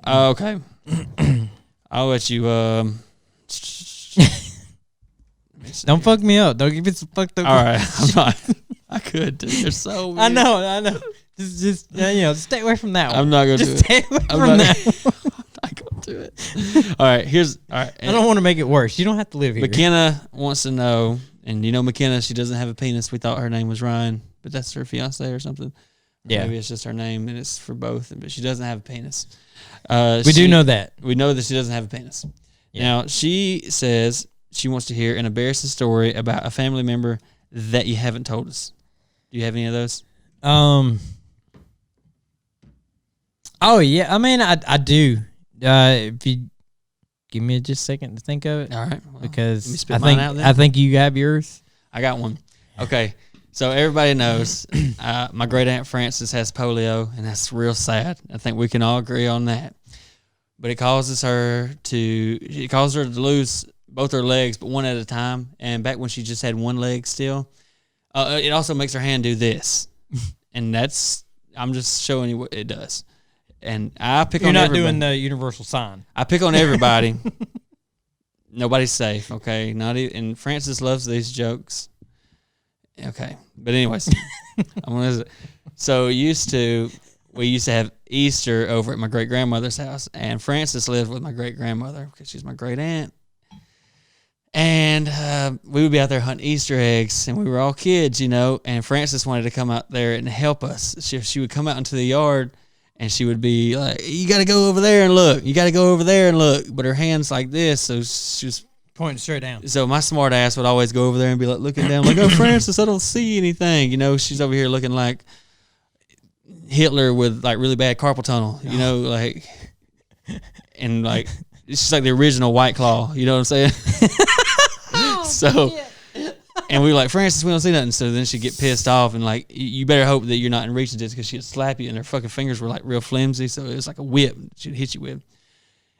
Okay. I'll let you. Don't fuck me up. Don't give me some fucked up. All right, I'm not. I could, dude. They're so weird. I know. Just stay away from that one. I'm not gonna do it. Stay away from that. I'm not gonna do it. All right, I don't want to make it worse. You don't have to live here. McKenna wants to know, and McKenna, she doesn't have a penis. We thought her name was Ryan, but that's her fiance or something. Yeah. Maybe it's just her name and it's for both, but she doesn't have a penis. We do know that. We know that she doesn't have a penis. Yeah. Now, she says she wants to hear an embarrassing story about a family member that you haven't told us. Do you have any of those? Oh, yeah. I mean, I do. If you give me just a second to think of it. All right. Well, because I think you have yours. I got one. Okay. So everybody knows my great aunt Frances has polio, and that's real sad. I think we can all agree on that. But it causes her to lose both her legs, but one at a time. And back when she just had one leg still, it also makes her hand do this, and I'm just showing you what it does. And I pick on everybody. You're not doing the universal sign. I pick on everybody. Nobody's safe, okay? Not even. And Frances loves these jokes. Okay, but anyways, so we used to have Easter over at my great grandmother's house, and Frances lived with my great grandmother because she's my great aunt. And we would be out there hunting Easter eggs, and we were all kids, and Frances wanted to come out there and help us. She would come out into the yard, and she would be like, you got to go over there and look. You got to go over there and look. But her hand's like this, so she was pointing straight down. So my smart ass would always go over there and be like looking down, like, oh, Frances, I don't see anything. She's over here looking like Hitler with like really bad carpal tunnel, like, and like, she's like the original White Claw, you know what I'm saying? So, and we were like, Frances, we don't see nothing. So then she'd get pissed off and like, you better hope that you're not in reaching distance, because she'd slap you and her fucking fingers were like real flimsy. So it was like a whip she'd hit you with.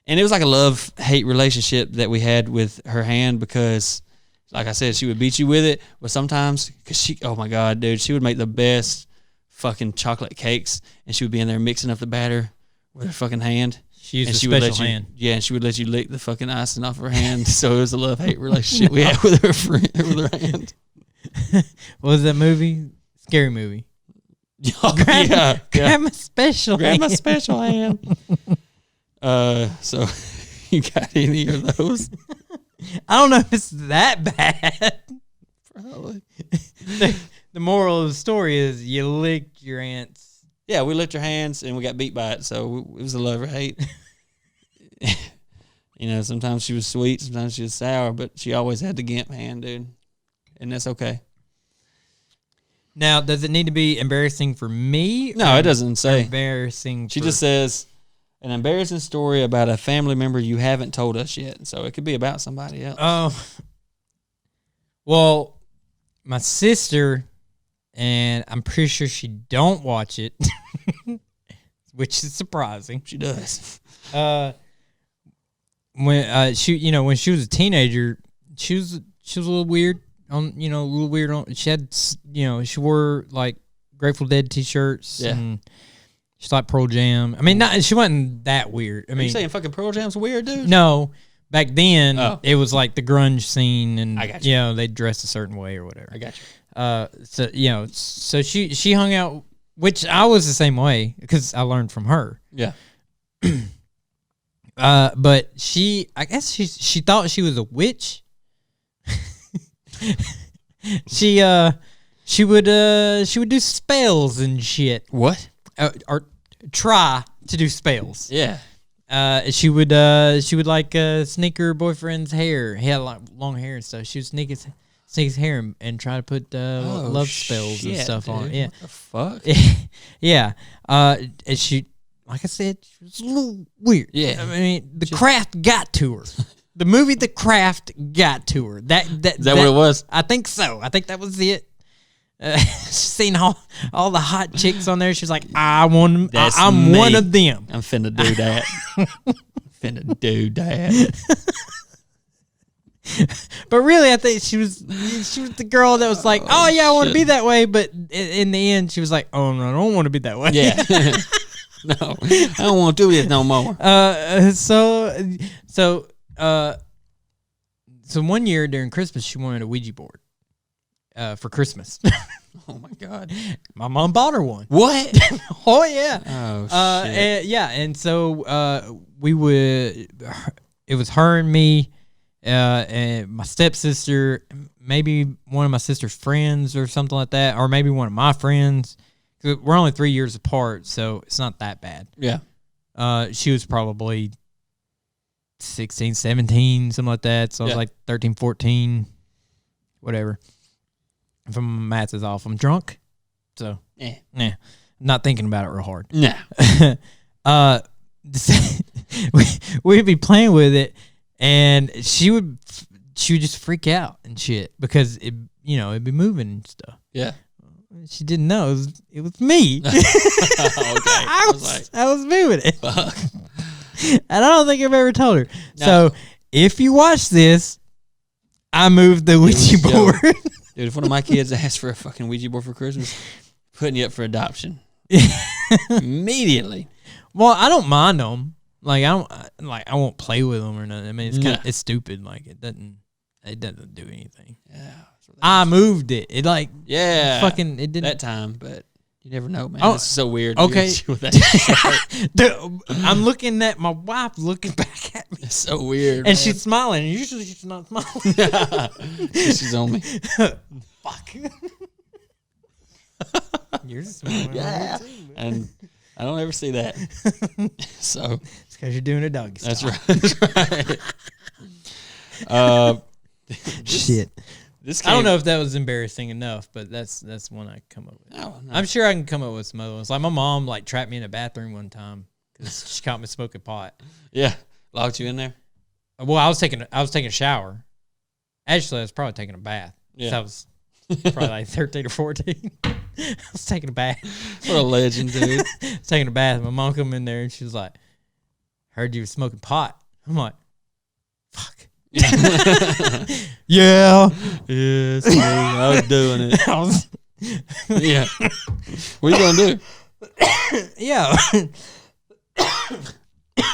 And it was like a love-hate relationship that we had with her hand, because, like I said, she would beat you with it. But sometimes, because oh my God, dude, she would make the best fucking chocolate cakes, and she would be in there mixing up the batter with her fucking hand. She used a special hand. Yeah, and she would let you lick the fucking icing off her hand. So it was a love-hate relationship we had with her friend, with her hand. What was that movie? Scary movie. Oh, Grandma's special Grandma's special hand. So you got any of those? I don't know if it's that bad. Probably. The moral of the story is you licked your aunt's. Yeah, we licked her hands and we got beat by it, so it was a love or hate. Sometimes she was sweet, sometimes she was sour, but she always had the gimp hand, dude. And that's okay. Now, does it need to be embarrassing for me? No, it doesn't say. Embarrassing. She just says an embarrassing story about a family member you haven't told us yet. So it could be about somebody else. Oh. Well, my sister, and I'm pretty sure she don't watch it, which is surprising. She does. When she was a teenager, she was a little weird she had, she wore like Grateful Dead t-shirts. Yeah. And she liked Pearl Jam. I mean, she wasn't that weird. I mean, you saying fucking Pearl Jam's weird, dude? No. Back then, it was like the grunge scene, and I got you. They dressed a certain way or whatever. I got you. So she hung out, which I was the same way because I learned from her. Yeah. But I guess she thought she was a witch. She would do spells and shit. What? Or try to do spells. Yeah. She would like sneak her boyfriend's hair. He had like long hair and stuff. She would sneak his hair and try to put love spells and stuff on it. Yeah. What the fuck? Yeah. And she, like I said, she was a little weird. Yeah. I mean, The Craft got to her. The movie The Craft got to her. Is that what it was? I think so. I think that was it. She's seen all the hot chicks on there. She's like, I'm one of them. I'm finna do that. Finna do that. But really, I think she was the girl that was like, oh yeah, I want to be that way. But in the end, she was like, oh no, I don't want to be that way. Yeah. No, I don't want to do this no more. So one year during Christmas, she wanted a Ouija board for Christmas. Oh my God. My mom bought her one. What? Oh yeah. Oh shit. And so it was her and me, and my stepsister, maybe one of my sister's friends or something like that, or maybe one of my friends. We're only 3 years apart, so it's not that bad. Yeah. She was probably 16, 17, something like that. So I was like 13, 14, whatever. If my math is off, I'm drunk. So, I'm not thinking about it real hard. Nah. We'd be playing with it, and she would just freak out and shit because it'd be moving and stuff. Yeah. She didn't know it was me. Okay. I was moving it. Fuck. And I don't think I've ever told her. No. So if you watch this, I moved the Ouija board. Dude, if one of my kids asked for a fucking Ouija board for Christmas, putting you up for adoption. Immediately. Well, I don't mind them. Like I won't play with them or nothing. I mean, it's stupid. Like it doesn't do anything. Yeah. I moved it. It fucking it didn't that time, but You never know, man. Oh, This is so weird. Okay. With that. Dude, I'm looking at my wife looking back at me. It's so weird. And man. she's smiling. And usually she's not smiling. She's on me. Fuck. You're smiling. Yeah. And I don't ever see that. So it's because you're doing a doggy style. that's right. That's right. Shit. This I don't know if that was embarrassing enough, but that's one I come up with. No. I'm sure I can come up with some other ones. Like my mom trapped me in a bathroom one time because she caught me smoking pot. Yeah, locked you in there. Well, I was taking a shower. Actually, I was probably taking a bath. Yeah, So I was probably like 13 or 14. I was taking a bath. What a legend, dude. I was taking a bath. My mom come in there and she was like, "Heard you were smoking pot." I'm like, "Fuck." Yeah. Yes, I was doing it. Yeah. What are you gonna do? Yeah.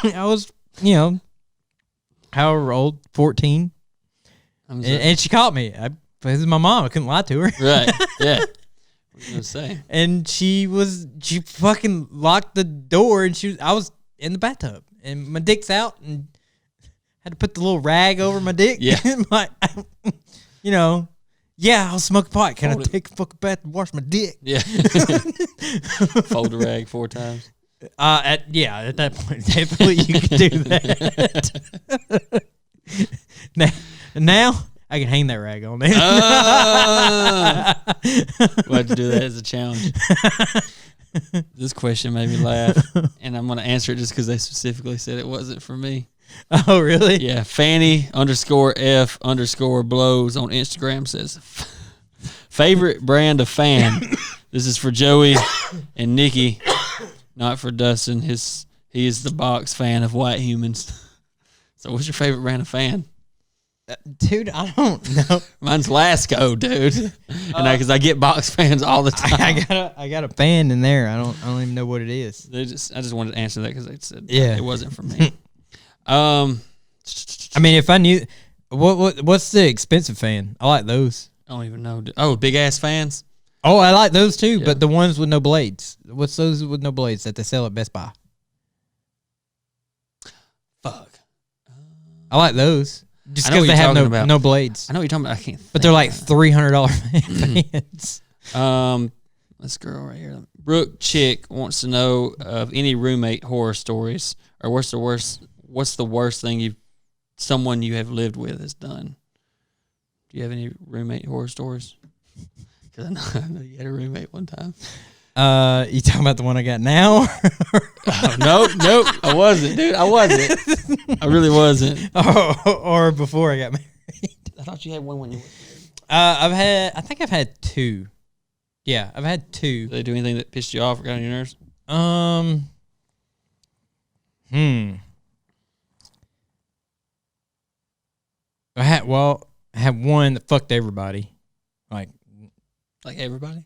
I was, however old, 14. And she caught me. This is my mom. I couldn't lie to her. Right. Yeah. What are you gonna say? And she fucking locked the door and I was in the bathtub and my dick's out and had to put the little rag over my dick. Yeah. Like, I'll smoke pot. Can I take a fucking bath and wash my dick? Yeah. Fold the rag 4 times. At that point, definitely you can do that. Now I can hang that rag on there. We'll have to do that as a challenge. This question made me laugh, and I'm going to answer it just because they specifically said it wasn't for me. Oh, really? Yeah, Fanny_F_blows on Instagram says, favorite brand of fan. This is for Joey and Nikki, not for Dustin. He is the box fan of white humans. So what's your favorite brand of fan? Dude, I don't know. Mine's Lasco, dude. And because I get box fans all the time. I got a fan in there. I don't even know what it is. I just wanted to answer that because they said it wasn't for me. I mean, if I knew what's the expensive fan? I like those. I don't even know. Oh, big ass fans. Oh, I like those too, Yeah. but the ones with no blades. What's those with no blades that they sell at Best Buy? Fuck. I like those just I know because what they you're have talking about. no blades. I know what you're talking about. I can't. But they're like $300 fans. This girl right here, Brooke Chick, wants to know of any roommate horror stories, or what's the worst thing someone you have lived with has done? Do you have any roommate horror stories? Because I know you had a roommate one time. You talking about the one I got now? Nope, I wasn't, dude. I wasn't. I really wasn't. Or before I got married. I thought you had one when you were married. I think I've had 2. Yeah, I've had 2. Did they do anything that pissed you off or got on your nerves? I had one that fucked everybody. Like everybody?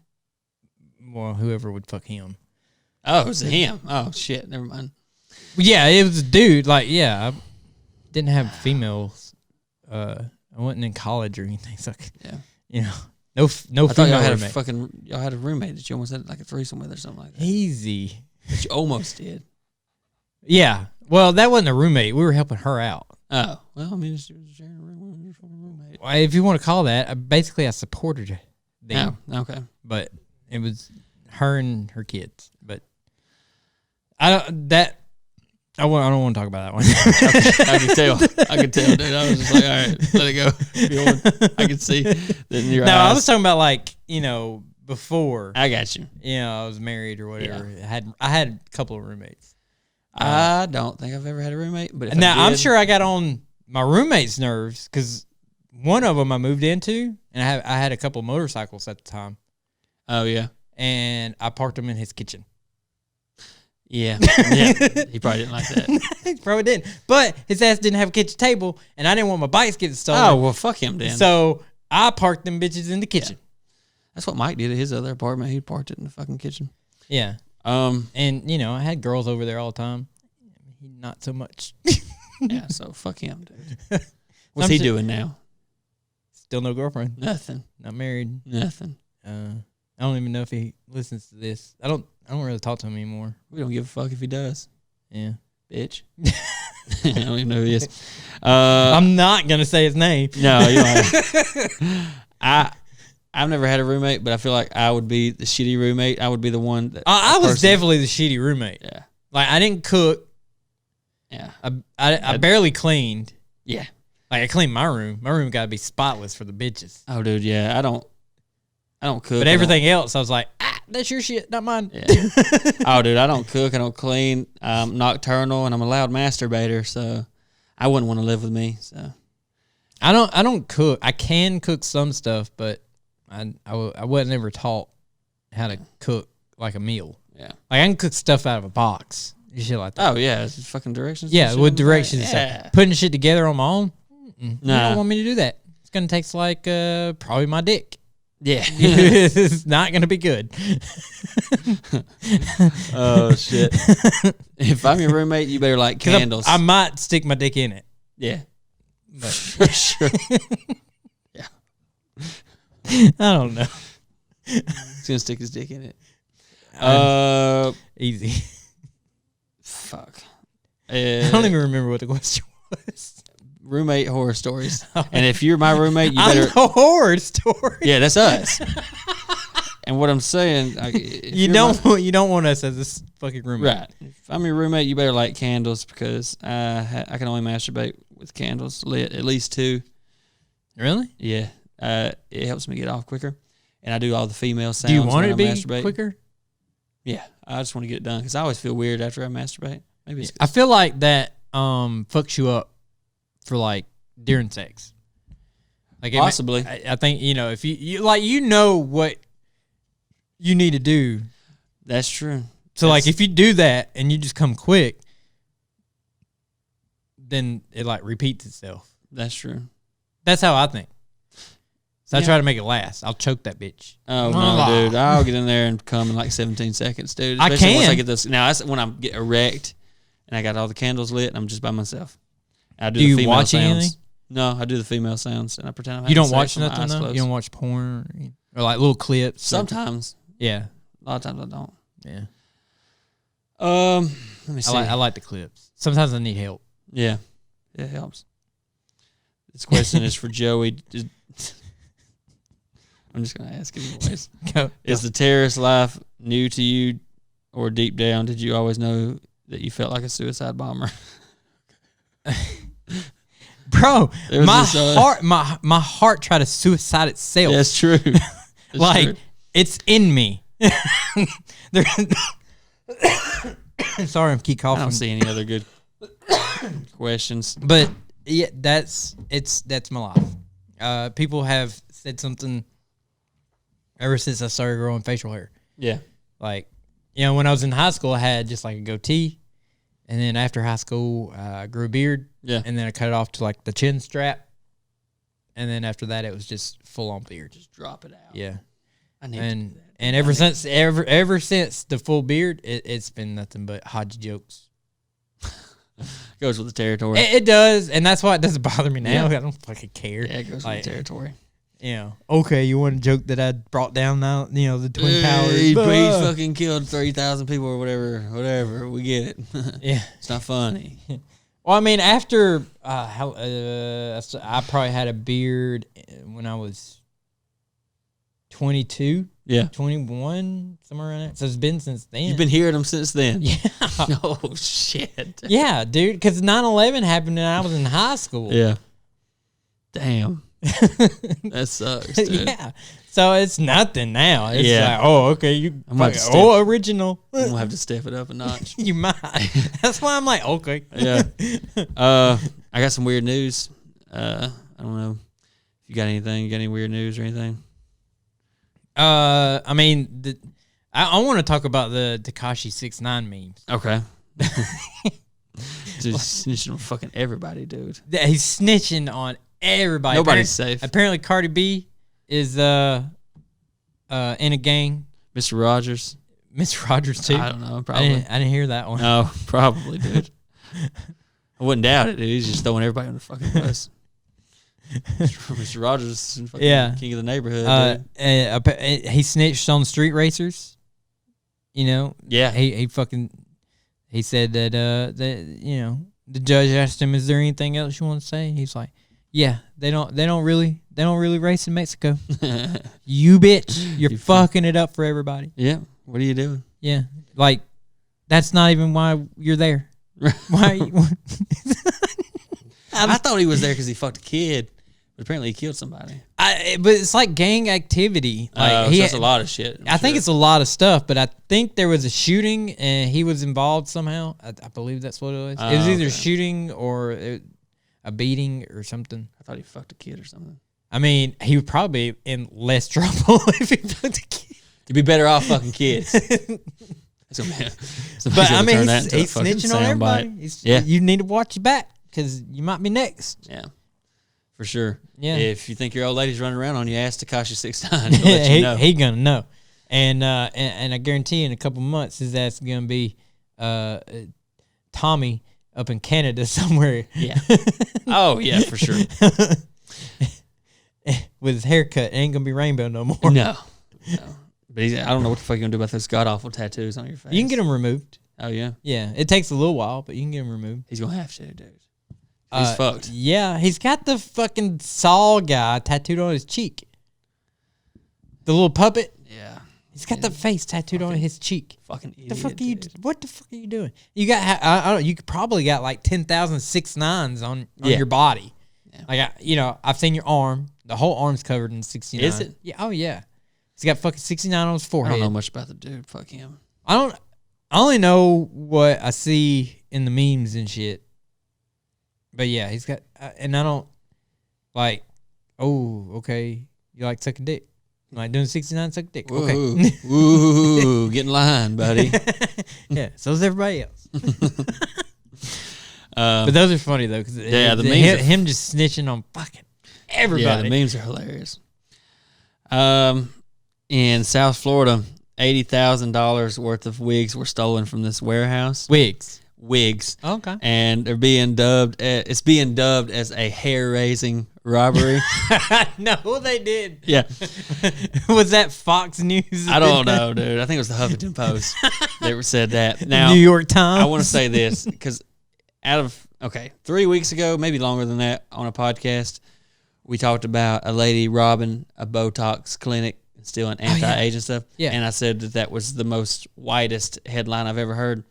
Well, whoever would fuck him. Oh, it was him. Oh, shit. Never mind. Yeah, it was a dude. I didn't have females. I wasn't in college or anything. So, yeah. No I thought female y'all had roommate. y'all had a roommate that you almost had like a threesome with or something like that. Easy. That you almost did. Yeah. Well, that wasn't a roommate. We were helping her out. Oh. Well, I mean, she was sharing a room with a roommate. Well, if you want to call that, I supported them. Oh, okay. But it was her and her kids. But I don't want to talk about that one. I could tell, dude. I was just like, all right, let it go. I could see that in your eyes. I was talking about before. I got you. I was married or whatever. Yeah. I had a couple of roommates. I don't think I've ever had a roommate, but I'm sure I got on my roommate's nerves because one of them I moved into, and I had a couple of motorcycles at the time. Oh yeah, and I parked them in his kitchen. Yeah. He probably didn't like that. He probably didn't. But his ass didn't have a kitchen table, and I didn't want my bikes getting stolen. Oh, well, fuck him then. So I parked them bitches in the kitchen. Yeah. That's what Mike did at his other apartment. He parked it in the fucking kitchen. Yeah. And, I had girls over there all the time. Not so much. Yeah, so fuck him, dude. What's he doing now? Still no girlfriend. Nothing. Not married. Nothing. I I don't even know if he listens to this. I don't really talk to him anymore. We don't give a fuck if he does. Yeah. Bitch. I don't even know who he is. I'm not gonna say his name. No, you don't. I've never had a roommate, but I feel like I would be the shitty roommate. I would be the one that I was definitely the shitty roommate. Yeah. Like I didn't cook. Yeah. I barely cleaned. Yeah. Like I cleaned my room. My room got to be spotless for the bitches. Oh, dude, yeah. I don't cook. But everything else, I was like, that's your shit, not mine. Yeah. Oh, dude, I don't cook. I don't clean. I'm nocturnal, and I'm a loud masturbator, so I wouldn't want to live with me. So I don't cook. I can cook some stuff, but I wasn't ever taught how to cook like a meal. Yeah. Like I can cook stuff out of a box. Shit like that. Oh, yeah. It's just fucking directions. Yeah, with directions. Yeah. Putting shit together on my own. Nah. You don't want me to do that. It's going to take like probably my dick. Yeah. It's not going to be good. Oh, shit. If I'm your roommate, you better light candles. I might stick my dick in it. Yeah. But For sure. Yeah. I don't know. He's going to stick his dick in it. Easy. Fuck. I don't even remember what the question was. Roommate horror stories. And if you're my roommate, you better. I'm a horror story. Yeah, that's us. And what I'm saying, you don't want us as this fucking roommate, right? If I'm your roommate, you better light candles because I can only masturbate with candles lit, at least 2. Really? Yeah, it helps me get off quicker, and I do all the female sounds. Do you want it to be masturbate. quicker? Yeah, I just want to get it done because I always feel weird after I masturbate. Maybe it's I feel like that fucks you up for like during sex. Like possibly. I think if you like what you need to do. That's true. So like if you do that and you just come quick, then it like repeats itself. That's true. That's how I think. So I try to make it last. I'll choke that bitch. Oh no, dude! I'll get in there and come in like 17 seconds, dude. Especially I can. Once I get this. Now that's when I get erect and I got all the candles lit and I'm just by myself. I do the female watch sounds. anything? No, I do the female sounds and I pretend I'm having You don't sex watch with my nothing eyes though. closed. You don't watch porn or like little clips. Sometimes. Yeah. A lot of times I don't. Yeah. Let me see. I like the clips. Sometimes I need help. Yeah, it helps. This question is for Joey. I'm just gonna ask it anyways. Go. Is the terrorist life new to you, or deep down did you always know that you felt like a suicide bomber? Bro, my my heart tried to suicide itself. That's true. That's like true. it's in me. Sorry, I keep coughing. I don't see any other good questions. But yeah, that's my life. People have said something ever since I started growing facial hair. Yeah. Like, when I was in high school, I had just like a goatee. And then after high school, I grew a beard. Yeah. And then I cut it off to like the chin strap. And then after that, it was just full on beard. Just drop it out. Yeah. I need to do that. And ever since the full beard, it's been nothing but Hodge jokes. Goes with the territory. It does, and that's why it doesn't bother me now. Yeah. I don't fucking care. Yeah, it goes with the territory. Okay, you want a joke that I brought down now, the Twin Towers? He fucking killed 3,000 people or whatever. We get it. Yeah. It's not funny. Well, I mean, after, I probably had a beard when I was 22. Yeah. 21, somewhere around there. So it's been since then. You've been hearing them since then. Yeah. Oh, shit. Yeah, dude, because 9/11 happened and I was in high school. Yeah. Damn. That sucks, dude. Yeah. So it's nothing now. It's like, okay, you original. I'm gonna have to step it up a notch. You might. That's why I'm like, okay. Yeah. I got some weird news. I don't know if you got anything. You got any weird news or anything? I mean, I want to talk about the Tekashi 6ix9ine memes. Okay. Just snitching on fucking everybody, dude. He's snitching on everybody. Nobody's safe. Apparently, Cardi B is in a gang. Mr. Rogers. Mr. Rogers too. I don't know. Probably. I didn't hear that one. No, probably, dude. I wouldn't doubt it, dude. He's just throwing everybody on the fucking bus. Mr. Rogers, fucking Yeah. king of the neighborhood. He snitched on the street racers. You know. Yeah. He said that the judge asked him, "Is there anything else you want to say?" He's like, "Yeah, they don't really race in Mexico." You bitch, you're fucking it up for everybody. Yeah. What are you doing? Yeah, like that's not even why you're there. Why? I thought he was there because he fucked a kid, but apparently he killed somebody. But it's like gang activity. Like So that's a lot of shit. I think it's a lot of stuff, but I think there was a shooting and he was involved somehow. I believe that's what it was. It was either shooting or a beating or something. I thought he fucked a kid or something. I mean, he would probably be in less trouble if he fucked a kid. To be better off fucking kids. But I mean, he's snitching on everybody. You need to watch your back because you might be next. Yeah, for sure. Yeah. If you think your old lady's running around on you, ask Tekashi 6ix9ine. He'll let you know. He gonna know. And I guarantee in a couple months his ass is gonna be Tommy up in Canada somewhere. Yeah. Oh yeah, for sure. With his haircut, it ain't gonna be rainbow no more. No. But I don't know what the fuck you're gonna do about those god awful tattoos on your face. You can get them removed. Oh yeah. Yeah, it takes a little while, but you can get them removed. He's gonna have to, dude. He's fucked. Yeah, he's got the fucking Saw guy tattooed on his cheek. The little puppet. Yeah. He's got the face tattooed on his cheek. Fucking idiot. What the fuck are you doing? You got I don't know, you probably got like 10,000 6ix9ines on your body. Yeah. Like I've seen your arm. The whole arm's covered in 69. Is it? Yeah. Oh yeah. He's got fucking 69 on his forehead. I don't know much about the dude. Fuck him. I only know what I see in the memes and shit. But yeah, he's got, and I don't like. Oh, okay. You like sucking dick? Like doing 69 suck dick? Woo, okay. Woo, get in line, buddy. Yeah. So is everybody else. But those are funny though, because the memes him just snitching on fucking everybody. Yeah, the memes are hilarious. In South Florida, $80,000 worth of wigs were stolen from this warehouse. Wigs. Okay. And they're being dubbed. It's being dubbed as a hair-raising robbery. No, they did. Yeah. Was that Fox News? I don't know, dude. I think it was the Huffington Post that said that. Now, New York Times. I want to say this because 3 weeks ago, maybe longer than that, on a podcast, we talked about a lady robbing a Botox clinic and stealing anti-aging stuff. Yeah. And I said that was the most whitest headline I've ever heard.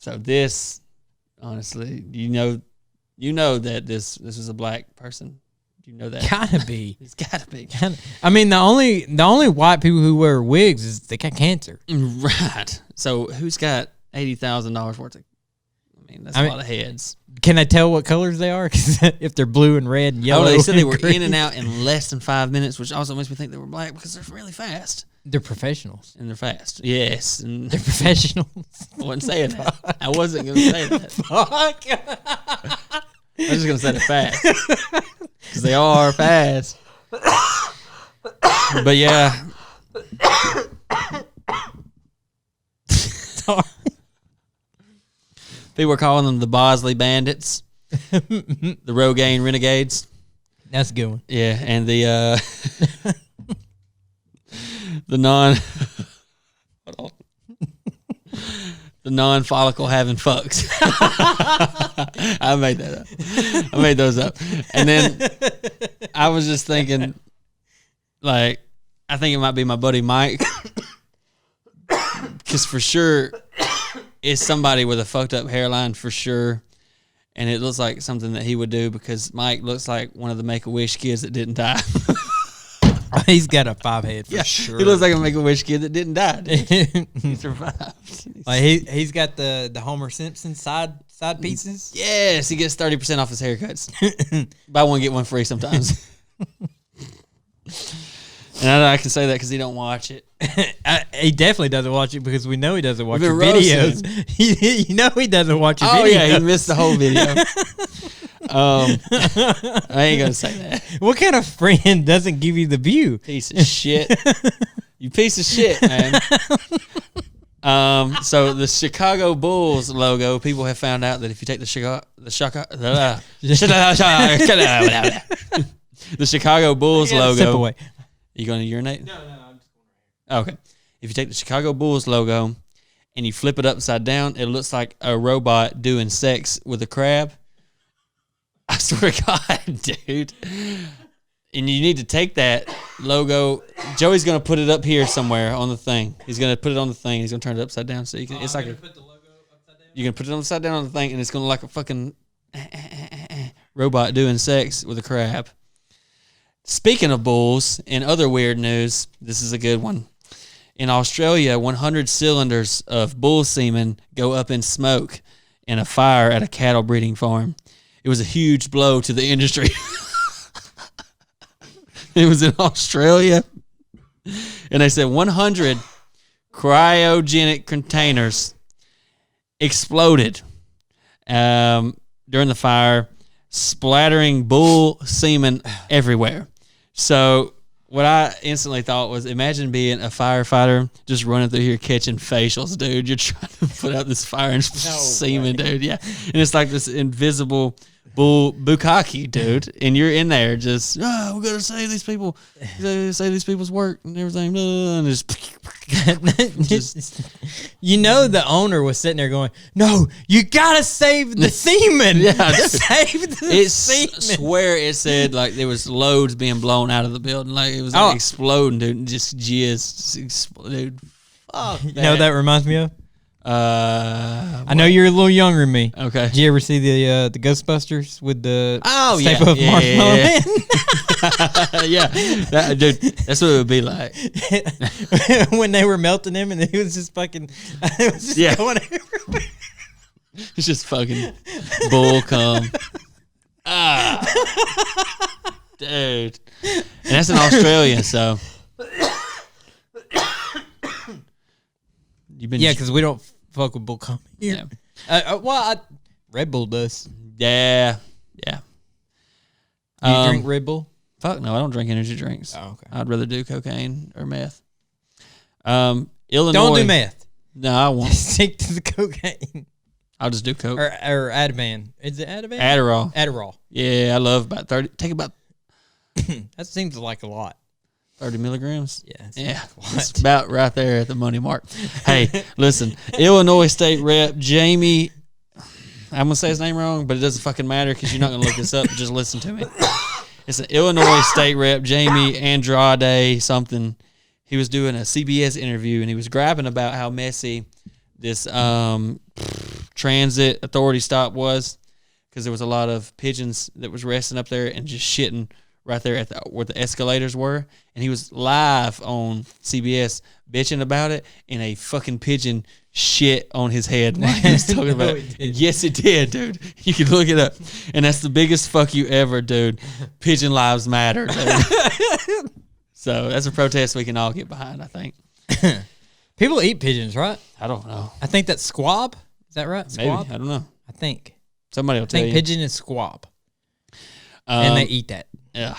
So this, honestly, you know that this is a black person. You know that. Gotta be. It's gotta be. I mean, the only white people who wear wigs is they got cancer. Right. So who's got $80,000 worth of? I mean, that's a lot of heads. Can I tell what colors they are? Because if they're blue and red and yellow, they said they were green. in and out in less than 5 minutes, which also makes me think they were black because they're really fast. They're professionals. And they're fast. Yes. And they're professionals. I wasn't saying that. I wasn't going to say that. Fuck. I was just going to say they're fast. Because they are fast. But yeah. Sorry. People were calling them the Bosley Bandits. The Rogaine Renegades. That's a good one. Yeah. And the the non-follicle having fucks. I made that up. I made those up. And then I was just thinking, like, I think it might be my buddy Mike. Because for sure, it's somebody with a fucked up hairline for sure. And it looks like something that he would do because Mike looks like one of the Make-A-Wish kids that didn't die. He's got a 5 head for sure. He looks like a Make-A-Wish kid that didn't die. He survived. Like he's got the Homer Simpson side pieces. Yes, he gets 30% off his haircuts. Buy one, get one free sometimes. And I can say that because he don't watch it. He definitely doesn't watch it because we know he doesn't watch We've your been videos. You know he doesn't watch your videos. Oh, yeah, he missed the whole video. I ain't going to say that. What kind of friend doesn't give you the view? Piece of shit. You piece of shit, man. So the Chicago Bulls logo, people have found out that if you take the Chicago Bulls logo, step away. You going to urinate? No, I'm just going Okay. If you take the Chicago Bulls logo and you flip it upside down, it looks like a robot doing sex with a crab. I swear to God, dude. And you need to take that logo. Joey's going to put it up here somewhere on the thing. He's going to put it on the thing. He's going to turn it upside down so you can. It's like put the logo upside down? You can put it upside down on the thing, and it's going to look like a fucking robot doing sex with a crab. Speaking of bulls and other weird news, this is a good one. In Australia, 100 cylinders of bull semen go up in smoke in a fire at a cattle breeding farm. It was a huge blow to the industry. It was in Australia, and they said 100 cryogenic containers exploded during the fire, splattering bull semen everywhere. So what I instantly thought was, imagine being a firefighter just running through here catching facials, dude. You're trying to put out this fire and semen, dude. Yeah, and it's like this invisible bull bukkake, dude, and you're in there just, we gotta save these people, save these people's work and everything, and just you know, the owner was sitting there going, "No, you gotta save the semen. Yeah, save the semen." I swear it said like there was loads being blown out of the building, like it was exploding, dude, and just jizz, dude. Fuck, you know what that reminds me of? I know you're a little younger than me. Okay. Did you ever see the Ghostbusters with the Stay Puft Marshmallow Man? Yeah, dude, that's what it would be like when they were melting him, and he was just fucking. It was just going everywhere. It's just fucking bull cum. Dude, and that's in Australia, so. Because we don't fuck with bull cum here. Yeah. Red Bull does. Yeah. Do you drink Red Bull? Fuck no, I don't drink energy drinks. Oh, okay. I'd rather do cocaine or meth. Illinois. Don't do meth. No, I won't. Stick to the cocaine. I'll just do coke. Or Ativan. Is it Ativan? Adderall. Yeah, I love about 30. Take about. That seems like a lot. 30 milligrams? Yeah. It's about right there at the money mark. Hey, listen, Illinois State Rep Jamie, I'm going to say his name wrong, but it doesn't fucking matter because you're not going to look this up. Just listen to me. It's an Illinois State Rep Jamie Andrade something. He was doing a CBS interview, and he was grabbing about how messy this transit authority stop was, because there was a lot of pigeons that was resting up there and just shitting right there at where the escalators were, and he was live on CBS bitching about it, and a fucking pigeon shit on his head while he was talking about it. Yes, it did, dude. You can look it up, and that's the biggest fuck you ever, dude. Pigeon lives matter, dude. So that's a protest we can all get behind, I think. People eat pigeons, right? I don't know. I think that's squab. Is that right? Squab? Maybe. I don't know. I think. Somebody will tell you. I think pigeon is squab. And they eat that. Yeah.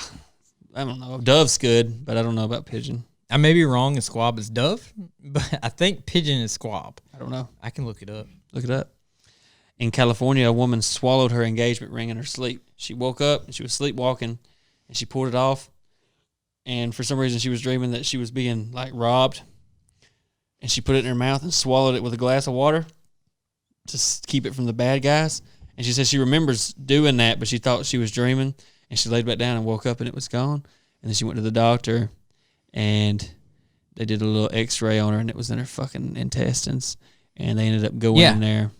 I don't know. Dove's good, but I don't know about pigeon. I may be wrong, and squab is dove, but I think pigeon is squab. I don't know. I can look it up. Look it up. In California, a woman swallowed her engagement ring in her sleep. She woke up, and she was sleepwalking, and she pulled it off. And for some reason, she was dreaming that she was being, like, robbed. And she put it in her mouth and swallowed it with a glass of water to keep it from the bad guys. And she said she remembers doing that, but she thought she was dreaming. And she laid back down and woke up, and it was gone. And then she went to the doctor, and they did a little x-ray on her, and it was in her fucking intestines. And they ended up going in there.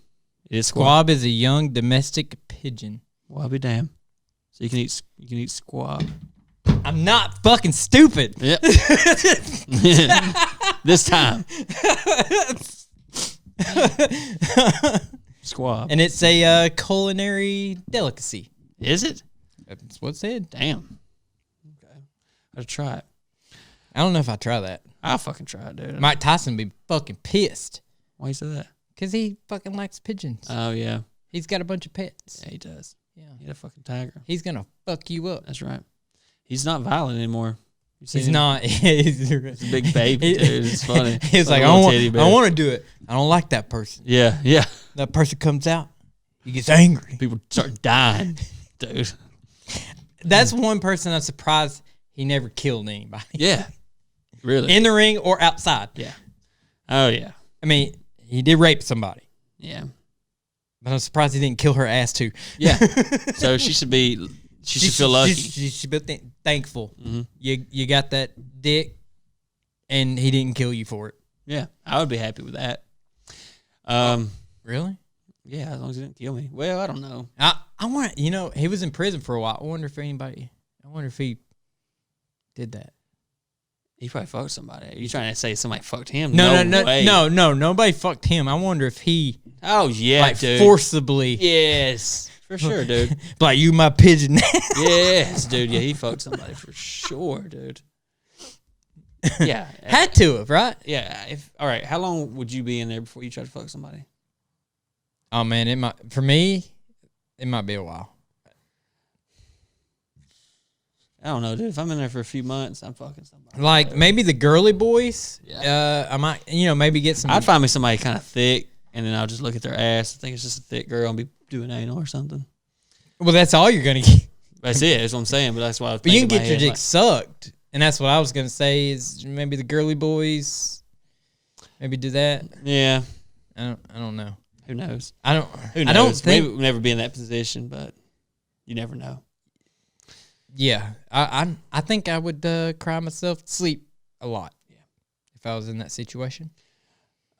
It is squab is a young domestic pigeon. Well, I'll be damned. So you can eat squab. I'm not fucking stupid. Yep. This time. Squab. And it's a culinary delicacy. Is it? That's what it said. Damn. Okay. I'll try it. I don't know if I try that. I'll fucking try it, dude. Mike Tyson be fucking pissed. Why you say that? Because he fucking likes pigeons. Oh, yeah. He's got a bunch of pets. Yeah, he does. Yeah. He's a fucking tiger. He's going to fuck you up. That's right. He's not violent anymore. He's not. He's a big baby, dude. It's funny. He's like, I want to do it. I don't like that person. Yeah, yeah. That person comes out, he gets angry. People start dying, dude. That's one person I'm surprised he never killed anybody. Yeah, really. In the ring or outside. Yeah. Oh, yeah. I mean, he did rape somebody. Yeah. But I'm surprised he didn't kill her ass too. Yeah. So she should feel lucky. She should be thankful. Mm-hmm. You got that dick, and he didn't kill you for it. Yeah, I would be happy with that. Really? Yeah, as long as he didn't kill me. Well, I don't know. I want, he was in prison for a while. I wonder if he did that. He probably fucked somebody. Are you trying to say somebody fucked him? No, way. no, nobody fucked him. I wonder if he, oh yeah, dude, forcibly, yes, for sure, dude. Like, you my pigeon. Yes, dude. Yeah, he fucked somebody for sure, dude. Yeah, had to have, right? Yeah. All right, how long would you be in there before you try to fuck somebody? Oh man, for me, it might be a while. I don't know, dude. If I'm in there for a few months, I'm fucking somebody. Like, maybe the girly boys. Yeah. I might, maybe get some. I'd find me somebody kind of thick, and then I'll just look at their ass. I think it's just a thick girl and be doing anal or something. Well, that's all you're gonna get. That's it. That's what I'm saying. But that's why I was But you thinking. can get your dick sucked, and that's what I was gonna say. Is maybe the girly boys, maybe do that. Yeah. I don't know. Who knows? Who knows? I don't think maybe we'll never be in that position, but you never know. Yeah, I think I would cry myself to sleep a lot. Yeah, if I was in that situation,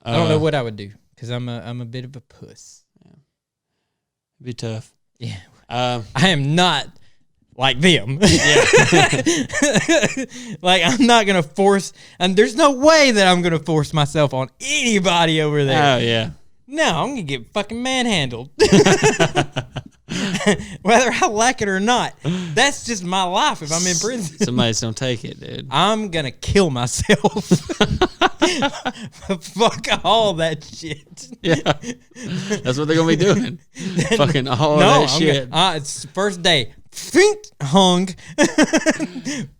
I don't know what I would do because I'm a bit of a puss. Yeah, it'd be tough. Yeah, I am not like them. Yeah, like I'm not gonna force, and there's no way that I'm gonna force myself on anybody over there. Oh yeah, no, I'm gonna get fucking manhandled. Whether I like it or not, that's just my life if I'm in prison. Somebody's gonna take it, dude. I'm gonna kill myself. Fuck all that shit. Yeah, that's what they're gonna be doing. Fucking all that shit. It's the first day. Think hung.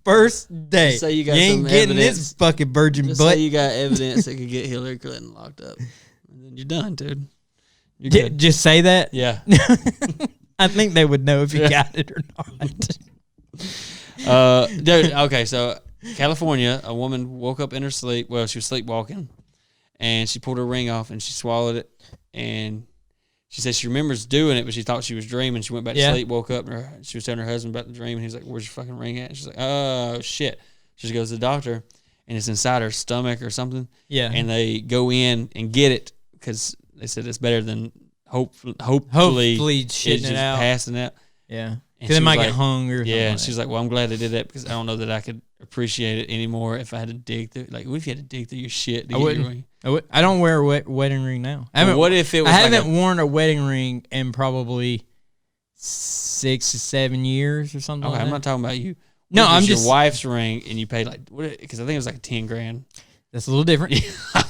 First day. Just say you got ain't some getting evidence. this fucking virgin Just butt. say you got evidence that could get Hillary Clinton locked up, and then you're done, dude. You're good. Just say that. Yeah. I think they would know if you got it or not. Dude, okay, so California, a woman woke up in her sleep. Well, she was sleepwalking, and she pulled her ring off, and she swallowed it, and she said she remembers doing it, but she thought she was dreaming. She went back to sleep, woke up, and she was telling her husband about the dream, and he's like, "Where's your fucking ring at?" And she's like, "Oh, shit." She just goes to the doctor, and it's inside her stomach or something. Yeah. And they go in and get it because they said it's better than hopefully shitting it out, passing out. Yeah, because they might get hung or something. Yeah, and she's like, "Well, I'm glad they did that because I don't know that I could appreciate it anymore if I had to dig through. Like, what if you had to dig through your shit? To I get wouldn't. your ring? I don't wear a wedding ring now. What if it was? I haven't worn a wedding ring in probably 6 to 7 years or something. Okay, like I'm that. not talking about you. No, I'm your just wife's ring, and you paid like what? Because I think it was like $10,000. That's a little different.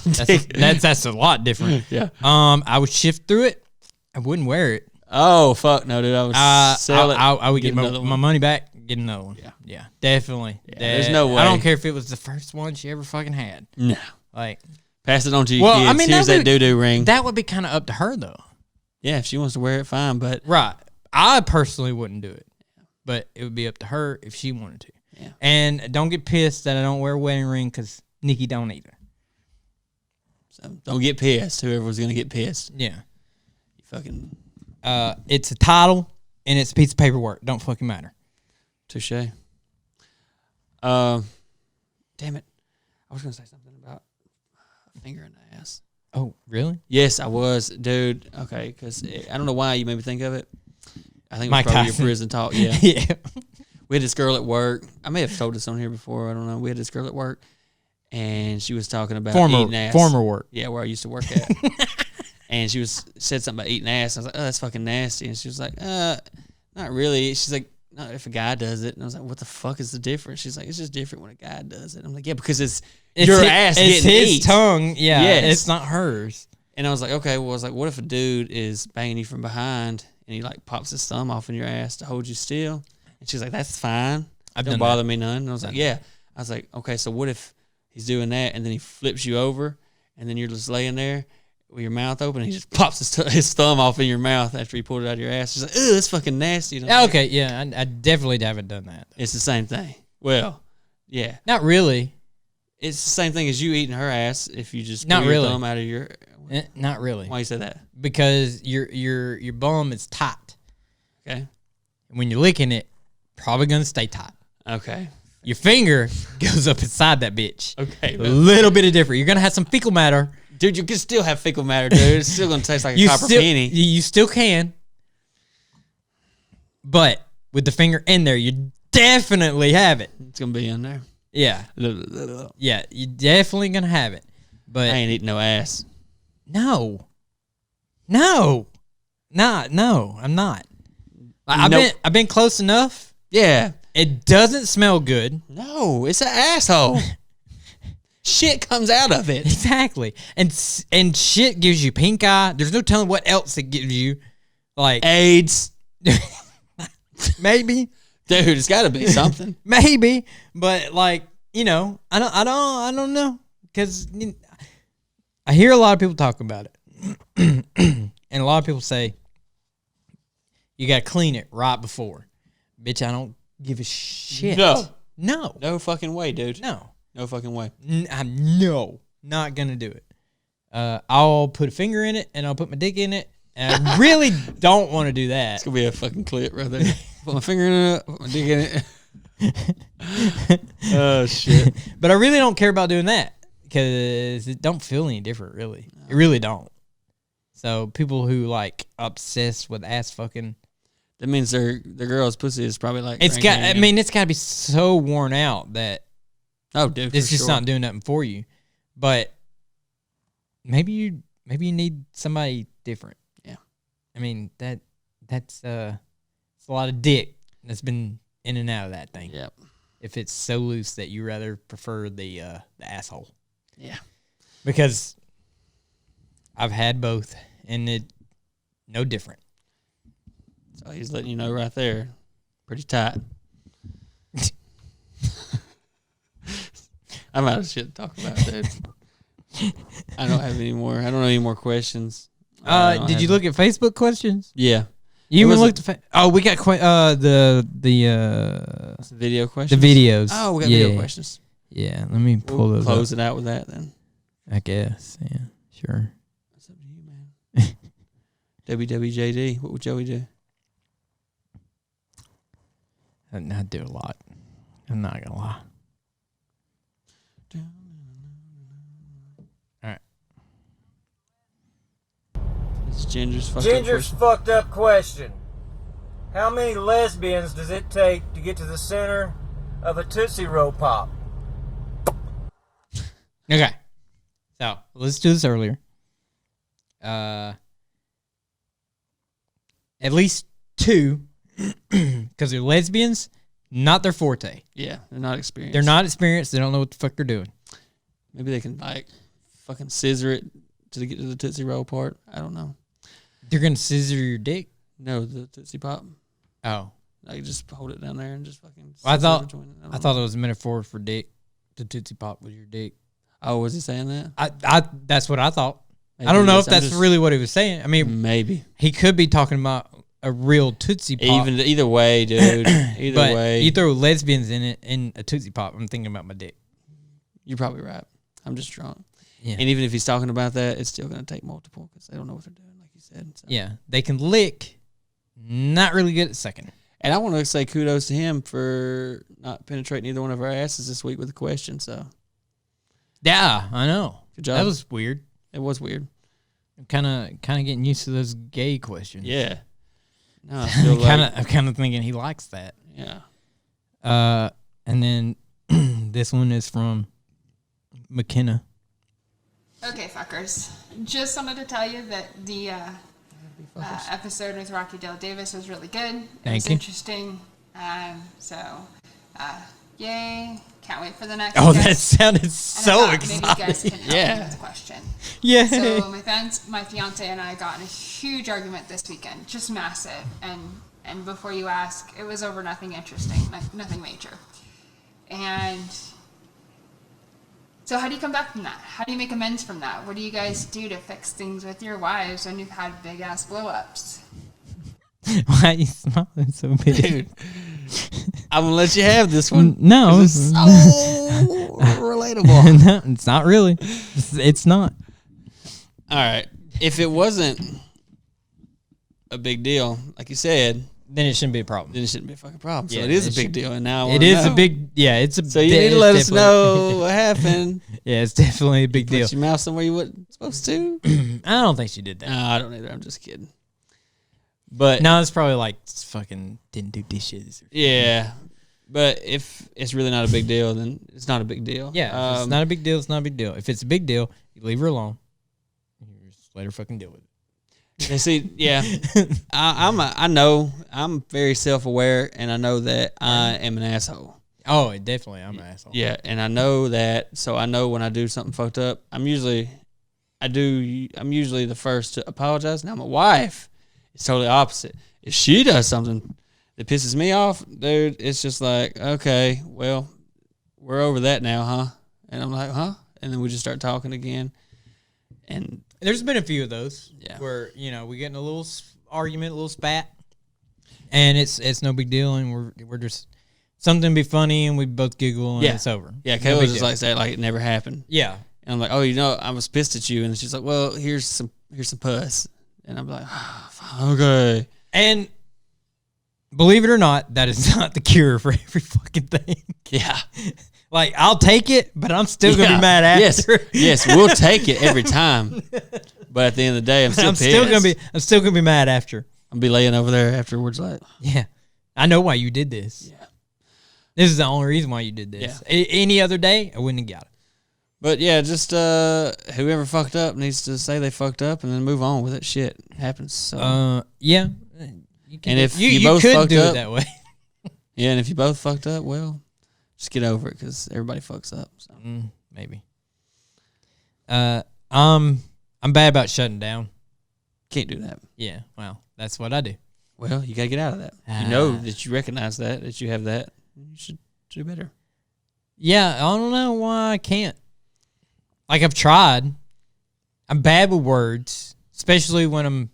That's a lot different. Yeah. I would shift through it. I wouldn't wear it. Oh fuck no, dude! I would sell it. I would get my money back. Get another one. Yeah, definitely. Yeah, there's no way. I don't care if it was the first one she ever fucking had. No, like pass it on to your kids. I mean, here's that doo-doo ring. That would be kind of up to her though. Yeah, if she wants to wear it, fine. But right, I personally wouldn't do it, but it would be up to her if she wanted to. Yeah. And don't get pissed that I don't wear a wedding ring because Nikki don't either. So don't get pissed. Whoever was gonna get pissed. Yeah. You fucking. It's a title and it's a piece of paperwork. Don't fucking matter. Touche. Damn it! I was gonna say something about a finger in the ass. Oh, really? Yes, I was, dude. Okay, because I don't know why you made me think of it. I think it was Mike probably Tyson. your prison talk. Yeah. Yeah. We had this girl at work. I may have told this on here before. I don't know. We had this girl at work, and she was talking about eating ass. Former work. Yeah, where I used to work at. And she said something about eating ass. I was like, "Oh, that's fucking nasty." And she was like, "Not really." She's like, "No, if a guy does it." And I was like, "What the fuck is the difference?" She's like, "It's just different when a guy does it." I'm like, "Yeah, because it's your ass it's getting his eat. tongue. Yeah, Yes. it's not hers." And I was like, "Okay." Well, I was like, "What if a dude is banging you from behind and he like pops his thumb off in your ass to hold you still?" And she's like, "That's fine. I've Don't done bother me none." And I was like, "Yeah." I was like, okay, so what if he's doing that and then he flips you over and then you're just laying there with your mouth open and he just pops his thumb off in your mouth after he pulled it out of your ass. He's like, ugh, that's fucking nasty. You know? Okay, yeah, I definitely haven't done that. It's the same thing. Well, yeah. Not really. It's the same thing as you eating her ass if you just pull your thumb out of your... Not really. Why you say that? Because your bum is tight. Okay. And when you're licking it, probably going to stay tight. Okay. Your finger goes up inside that bitch. Okay. A little bit of different. You're going to have some fecal matter. Dude, you can still have fecal matter, dude. It's still going to taste like a copper penny. You still can. But with the finger in there, you definitely have it. It's going to be in there. Yeah. Yeah, you definitely going to have it. But I ain't eating no ass. No, I'm not. I've been close enough. Yeah. It doesn't smell good. No, it's an asshole. Shit comes out of it. Exactly. And shit gives you pink eye. There's no telling what else it gives you. Like AIDS. Maybe. Dude, it's got to be something. Maybe, but like, I don't know, cuz I hear a lot of people talk about it. And a lot of people say you got to clean it right before. Bitch, I don't give a shit. No. No fucking way, dude. No fucking way. No, not going to do it. I'll put a finger in it and I'll put my dick in it. And I really don't want to do that. It's going to be a fucking clip right there. Put my finger in it, put my dick in it. Oh, shit. But I really don't care about doing that because it don't feel any different, really. It really don't. So people who like obsessed with ass fucking, that means their girl's pussy is probably like it's got to be so worn out that dude, it's just not doing nothing for you. But maybe you need somebody different. Yeah. I mean that's it's a lot of dick that's been in and out of that thing. Yep. If it's so loose that you rather prefer the asshole. Yeah. Because I've had both and it no different. So he's letting you know right there. Pretty tight. I'm out of shit to talk about, dude. I don't have any more. I don't know any more questions. Did you look at Facebook questions? Yeah. You even looked at we got the video questions. The videos. Oh, we got video questions. Yeah, let me pull those. Close it out with that then. I guess. Yeah, sure. That's up to you, man. WWJD. What would Joey do? I'd do a lot. I'm not gonna lie. All right. It's Ginger's fucked up question. How many lesbians does it take to get to the center of a Tootsie Roll Pop? Okay. So let's do this earlier. At least 2, because they're lesbians, not their forte. Yeah, they're not experienced. They're not experienced. They don't know what the fuck they're doing. Maybe they can like fucking scissor it to get to the Tootsie Roll part. I don't know. They're gonna scissor your dick? No, the Tootsie Pop. Oh, like just hold it down there and just fucking. I thought it was a metaphor for dick. The Tootsie Pop was your dick. Oh, was he saying that? I that's what I thought. Maybe I don't know if that's really what he was saying. I mean, maybe he could be talking about a real Tootsie Pop. Either way, dude. Either way, you throw lesbians in it in a Tootsie Pop. I'm thinking about my dick. You're probably right. I'm just drunk. Yeah. And even if he's talking about that, it's still going to take multiple because they don't know what they're doing, like you said. So. Yeah, they can lick. Not really good at second. And I want to say kudos to him for not penetrating either one of our asses this week with a question. So. Yeah, I know. Good job. That was weird. It was weird. I'm kind of getting used to those gay questions. Yeah. No, I feel like I'm kind of thinking he likes that. Yeah. And then this one is from McKenna. Okay, fuckers. Just wanted to tell you that the episode with Rocky Dale Davis was really good. It was interesting. Yay. Can't wait for the next Oh, that sounded so exciting. Maybe you guys can help me with the question. Yeah. So my fiance and I got in a huge argument this weekend. Just massive. And before you ask, it was over nothing interesting, nothing major. And So how do you come back from that? How do you make amends from that? What do you guys do to fix things with your wives when you've had big ass blow ups? Why are you smiling so big? Dude, I'm gonna let you have this one. No, 'cause it's so relatable. No, it's not really. It's not. All right, if it wasn't a big deal, like you said, Then it shouldn't be a problem. then it shouldn't be a fucking problem. So Yeah, it is it a big should- deal, and now I It wanna is a know. big. Yeah, it's a. So you need to let us know what happened. Yeah, it's definitely a big deal. Put your mouth somewhere you wasn't supposed to. I don't think she did that. No, I don't either. I'm just kidding. But No, it's probably like fucking didn't do dishes. yeah, but if it's really not a big deal, then it's not a big deal. Yeah, if it's not a big deal. It's not a big deal. If it's a big deal, you leave her alone. You just let her fucking deal with it. And see, yeah, I know I'm very self-aware, and I know that I am an asshole. Oh, definitely, I'm an asshole. Yeah, and I know that, so I know when I do something fucked up, I'm usually the first to apologize. Now my wife is totally opposite. If she does something that pisses me off, dude, it's just like, okay, well, we're over that now, huh? And I'm like, huh? And then we just start talking again, and There's been a few of those where we get in a little argument, a little spat, and it's no big deal, and we're just something be funny, and we both giggle, and it's over. yeah, No Kayla big just deal. like say it like it never happened. Yeah. And I'm like, oh, I was pissed at you, and she's like, well, here's some puss, and I'm like, okay. And believe it or not, that is not the cure for every fucking thing. Yeah. Like, I'll take it, but I'm still gonna be mad after. Yes, we'll take it every time. But at the end of the day, I'm still pissed. I'm still gonna be mad after. I'll be laying over there afterwards like, Yeah. I know why you did this. yeah. This is the only reason why you did this. Any other day, I wouldn't have got it. But yeah, just whoever fucked up needs to say they fucked up and then move on with it. Shit happens. So Yeah. You can, And if you you both could fucked do up- it that way. yeah, and if you both fucked up, well, just get over it because everybody fucks up. So. Maybe. I'm bad about shutting down. Can't do that. Yeah. Well, that's what I do. Well, you gotta get out of that. You know that you recognize that you have that. You should do better. Yeah, I don't know why I can't. Like, I've tried. I'm bad with words, especially when I'm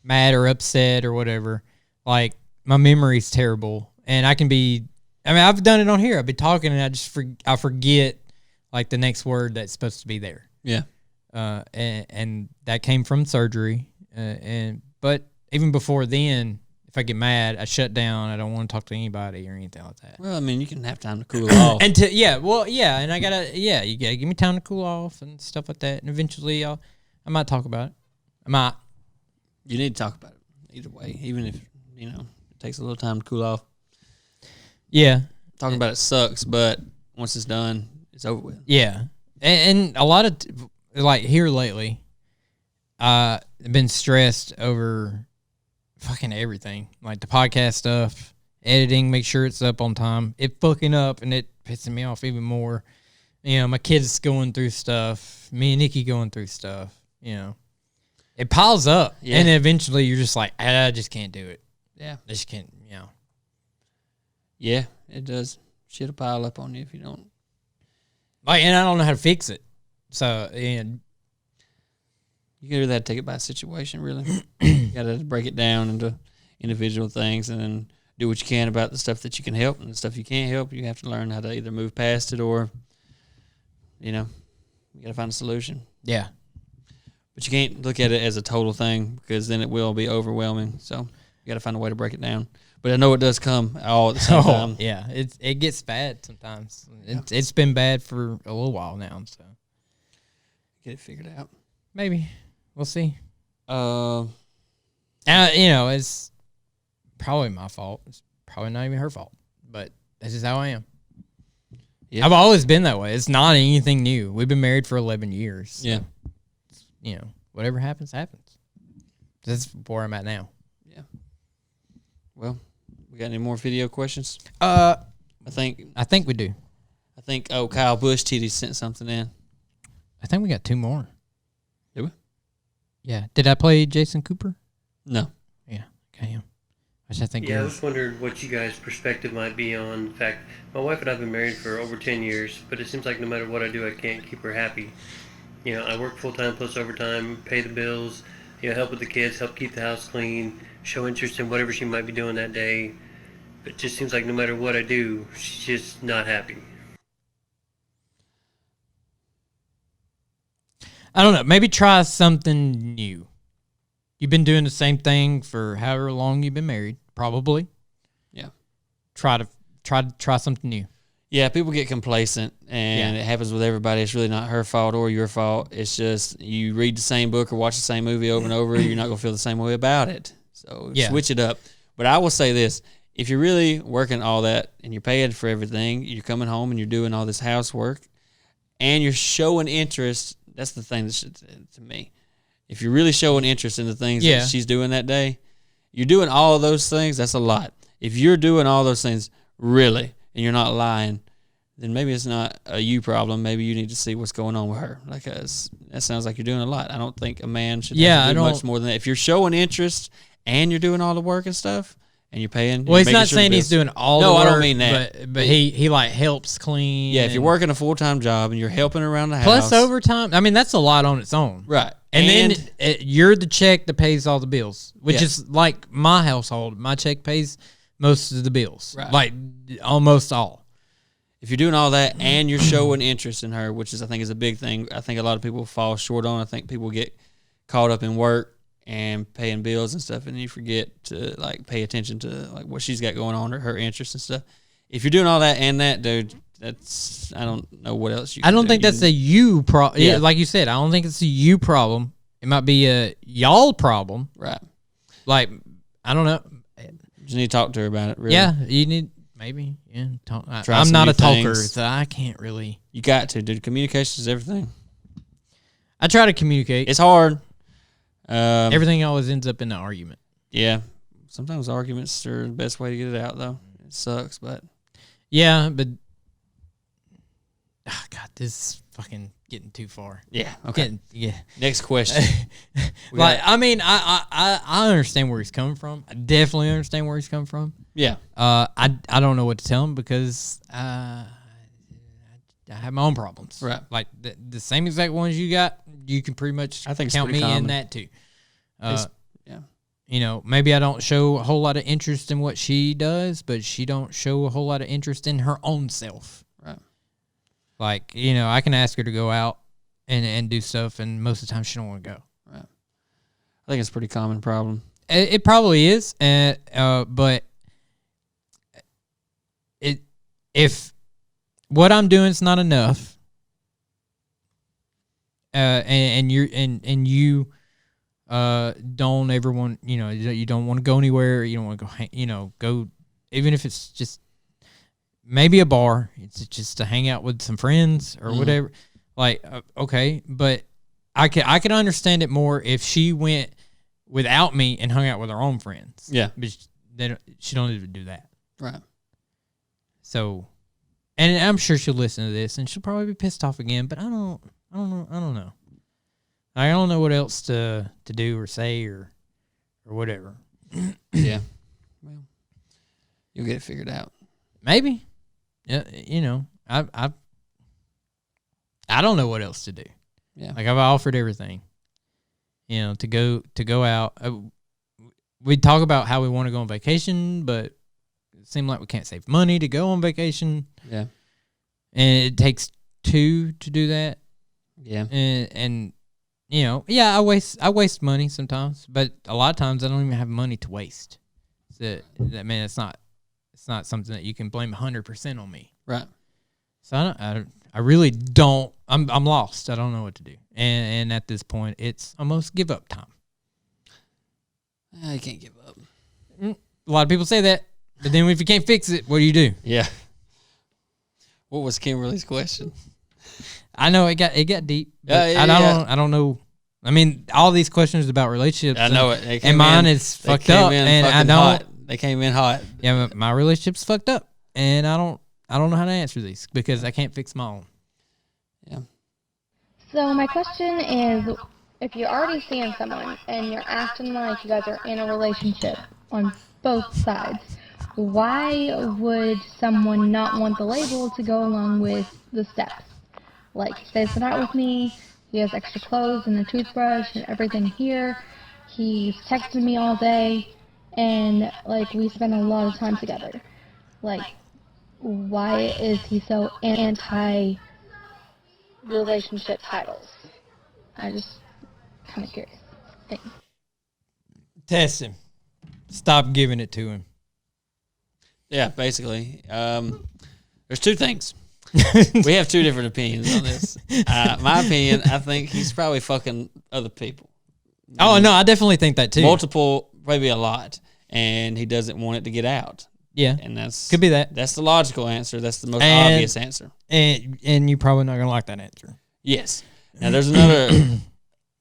mad or upset or whatever. Like, my memory's terrible, and I can be. I mean, I've done it on here. I've been talking, and I forget like the next word that's supposed to be there. Yeah. And that came from surgery. But even before then, if I get mad, I shut down. I don't want to talk to anybody or anything like that. Well, I mean, you can have time to cool off. And and you gotta give me time to cool off and stuff like that. And eventually, I might talk about it. I might. You need to talk about it either way, even if it takes a little time to cool off. Yeah. Talking about it sucks, but once it's done, it's over with. Yeah. And a lot of like here lately, I've been stressed over fucking everything, like the podcast stuff, editing, make sure it's up on time. It fucking up, and it pissing me off even more. My kids going through stuff, me and Nikki going through stuff. It piles up, and then eventually you're just like, I just can't do it. Yeah, I just can't. Yeah, it does. Shit'll pile up on you if you don't. Like, and I don't know how to fix it. So, and You can either take it by situation, really. You got to break it down into individual things and then do what you can about the stuff that you can help, and the stuff you can't help, you have to learn how to either move past it or, you got to find a solution. yeah. But you can't look at it as a total thing because then it will be overwhelming. So you got to find a way to break it down. But I know it does come all at the same time. Yeah, it gets bad sometimes. It's been bad for a little while now, so Get it figured out. maybe we'll see. Uh, It's probably my fault. It's probably not even her fault, but that's just how I am. Yeah. I've always been that way. It's not anything new. We've been married for 11 years. So, Yeah. Whatever happens, happens. That's where I'm at now. Yeah. Well, we got any more video questions? I think we do. Kyle Bush Titty sent something in. I think we got two more. Did we? Yeah. Did I play Jason Cooper? No. Yeah. Okay. I I think. Yeah, I was wondering what you guys' perspective might be on the fact my wife and I have been married for over 10 years, but it seems like no matter what I do, I can't keep her happy. You know, I work full-time plus overtime, pay the bills, help with the kids, help keep the house clean, show interest in whatever she might be doing that day. But it just seems like no matter what I do, she's just not happy. I don't know. Maybe try something new. You've been doing the same thing for however long you've been married, probably. Yeah. Try something new. Yeah, people get complacent, and it happens with everybody. It's really not her fault or your fault. It's just you read the same book or watch the same movie over and over, you're not going to feel the same way about it. So switch it up. But I will say this. If you're really working all that and you're paying for everything, you're coming home and you're doing all this housework, and you're showing interest, that's the thing that should, to me. If you're really showing interest in the things that she's doing that day, you're doing all of those things, that's a lot. If you're doing all those things really, and you're not lying, then maybe it's not a you problem. Maybe you need to see what's going on with her. Like that sounds like you're doing a lot. I don't think a man should have to do much more than that. If you're showing interest and you're doing all the work and stuff, and you're paying, well, he's not saying he's doing all the work. No, I don't mean that. But he like helps clean. Yeah, if you're working a full-time job and you're helping around the house. Plus overtime. I mean, that's a lot on its own. Right. And then you're the check that pays all the bills, which is like my household. My check pays most of the bills. Right. Like almost all. If you're doing all that and you're showing interest in her, which I think is a big thing, I think a lot of people fall short on. I think people get caught up in work and paying bills and stuff, and you forget to like pay attention to like what she's got going on or her interests and stuff. If you're doing all that and that, dude, that's I don't know what else you can do. I don't think that's a you problem. Yeah, like you said, I don't think it's a you problem. It might be a y'all problem. Right. Like, I don't know. You just need to talk to her about it, really. Yeah, you need maybe. Yeah, talk. I'm not a talker, so I can't really. You got to, dude. Communication is everything. I try to communicate. It's hard. Everything always ends up in an argument. Yeah. Sometimes arguments are the best way to get it out, though. It sucks, but. Yeah, but. Oh, God, this is fucking getting too far. Yeah. Okay. Yeah. Next question. I mean, I understand where he's coming from. I definitely understand where he's coming from. Yeah. I don't know what to tell him because I have my own problems. Right. Like the same exact ones you got, you can pretty much count me in that too. Yeah. Maybe I don't show a whole lot of interest in what she does, but she don't show a whole lot of interest in her own self. Right. Like, I can ask her to go out and do stuff, and most of the time she don't want to go. Right. I think it's a pretty common problem. It probably is, but if what I'm doing is not enough, and you don't ever want, you don't want to go anywhere, you don't want to go, even if it's just maybe a bar, it's just to hang out with some friends or whatever. Like, okay, but I could understand it more if she went without me and hung out with her own friends. Yeah, but she don't even do that. Right. So, and I'm sure she'll listen to this and she'll probably be pissed off again. But I don't know. I don't know what else to do or say or whatever. Yeah. Well, you'll get it figured out. Maybe. Yeah. I don't know what else to do. Yeah. Like I've offered everything. To go out. We talk about how we want to go on vacation, but it seems like we can't save money to go on vacation. Yeah. And it takes two to do that. Yeah. And I waste money sometimes, but a lot of times I don't even have money to waste. So it's not something that you can blame 100% on me. Right. So I really don't. I'm lost. I don't know what to do. And at this point, it's almost give up time. I can't give up. A lot of people say that, but then if you can't fix it, what do you do? Yeah. What was Kimberly's question? I know it got deep. I don't know. I mean, all these questions about relationships. I know it. And mine is fucked up, and I don't. Hot. They came in hot. Yeah, my relationship's fucked up, and I don't know how to answer these because I can't fix my own. Yeah. So my question is, if you're already seeing someone and you're acting like you guys are in a relationship on both sides. Why would someone not want the label to go along with the steps? Like, he stays the night with me, he has extra clothes and a toothbrush and everything here, he's texting me all day, and, like, we spend a lot of time together. Like, why is he so anti-relationship titles? I just kind of curious. Thanks. Test him. Stop giving it to him. Yeah, basically. There's two things. We have two different opinions on this. My opinion, I think he's probably fucking other people. Oh, no, I definitely think that too. Multiple, maybe a lot. And he doesn't want it to get out. Yeah. And that's could be that. That's the logical answer. That's the most obvious answer. And you're probably not going to like that answer. Yes. Now, there's another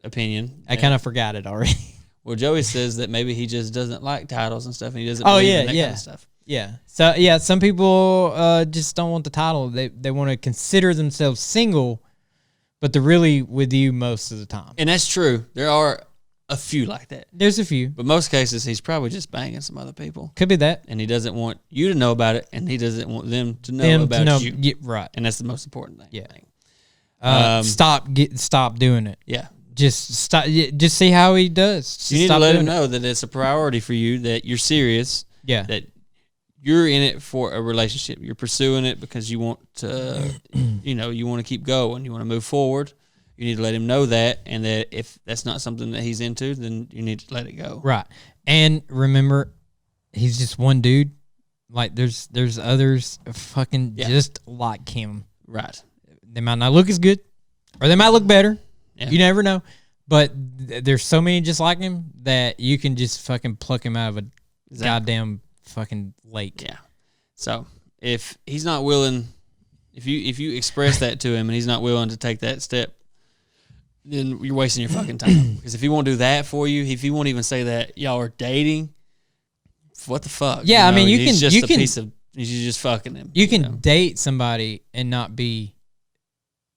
opinion. I kind of forgot it already. Well, Joey says that maybe he just doesn't like titles and stuff, and he doesn't believe in that kind of stuff. Yeah. So, yeah, some people just don't want the title. They want to consider themselves single, but they're really with you most of the time. And that's true. There are a few like that. There's a few. But most cases, he's probably just banging some other people. Could be that. And he doesn't want you to know about it, and he doesn't want them to know about you. Yeah, right. And that's the most important thing. Yeah. Stop doing it. Yeah. Just stop. Just see how he does. Just you need to let him know that it's a priority for you, that you're serious. Yeah. That you're in it for a relationship. You're pursuing it because you want to, you want to keep going. You want to move forward. You need to let him know that, and that if that's not something that he's into, then you need to let it go. Right. And remember, he's just one dude. Like, there's others fucking just like him. Right. They might not look as good, or they might look better. Yeah. You never know. But there's so many just like him that you can just fucking pluck him out of a goddamn fucking lake. Yeah. So if he's not willing, if you express that to him and he's not willing to take that step, then you're wasting your fucking time. Because if he won't do that for you, if he won't even say that y'all are dating, what the fuck? Yeah, I mean, he's just fucking him. You can date somebody and not be,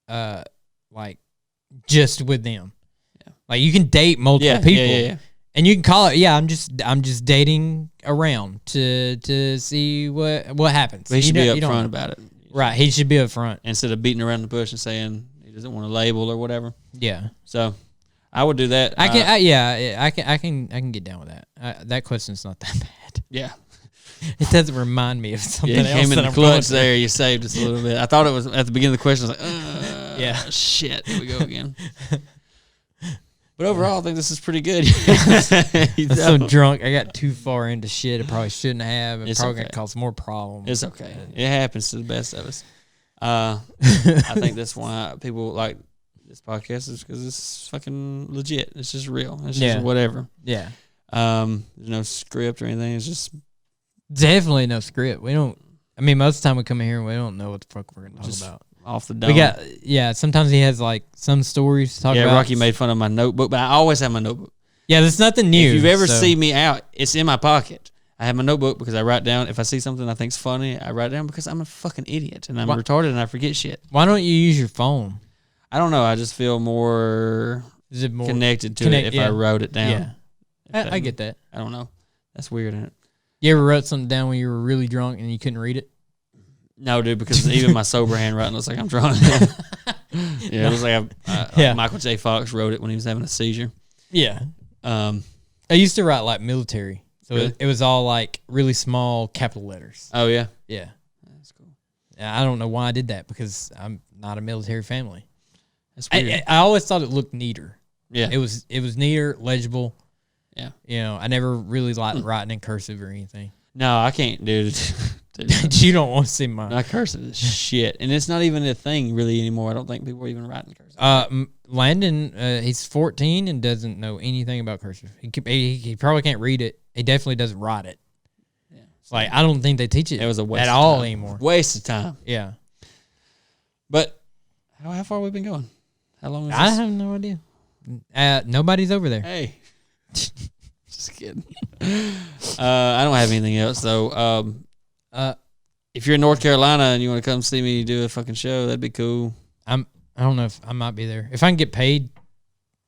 like, just with them. Yeah. Like, you can date multiple people. Yeah. And you can call it, I'm just dating around to see what happens. But he should be upfront about it. Right, he should be upfront instead of beating around the bush and saying he doesn't want a label or whatever. Yeah. So I would do that. I can get down with that. That question's not that bad. Yeah. It doesn't remind me of something else. Came in the clutch there. You saved us a little bit. I thought it was at the beginning of the question. I was like, yeah, shit. Here we go again. But overall, I think this is pretty good. I'm so drunk. I got too far into shit. I probably shouldn't have. It's probably going to cause more problems. It's okay. It happens to the best of us. I think that's why people like this podcast, is because it's fucking legit. It's just real. It's just whatever. Yeah. There's no script or anything. It's just definitely no script. We don't. I mean, most of the time we come in here and we don't know what the fuck we're going to talk about. Off the dome. Sometimes he has like some stories to talk about. Yeah, Rocky made fun of my notebook, but I always have my notebook. Yeah, there's nothing new. If you've ever seen me out, it's in my pocket. I have my notebook because I write down, if I see something I think's funny, I write it down because I'm a fucking idiot and I'm retarded and I forget shit. Why don't you use your phone? I don't know. I just feel more connected to it if I wrote it down. Yeah, I get that. I don't know. That's weird, isn't it? You ever wrote something down when you were really drunk and you couldn't read it? No, dude, because even my sober handwriting looks like I'm drunk. It looks like Michael J. Fox wrote it when he was having a seizure. Yeah. I used to write like military. So really? It was all like really small capital letters. Oh, yeah? Yeah. That's cool. I don't know why I did that because I'm not a military family. That's weird. I always thought it looked neater. Yeah. It was neater, legible. Yeah. You know, I never really liked writing in cursive or anything. No, I can't, dude. You don't want to see mine. My cursive is shit. And it's not even a thing really anymore. I don't think people are even writing cursive. Landon, he's 14 and doesn't know anything about cursive. He probably can't read it. He definitely doesn't write it. Yeah. It's like, I don't think they teach it was a waste at all anymore. Waste of time. Yeah. But how far have we been going? How long is this? I have no idea. Nobody's over there. Hey. Just kidding. I don't have anything else, though. If you're in North Carolina and you want to come see me do a fucking show, that'd be cool. I don't know if I might be there. If I can get paid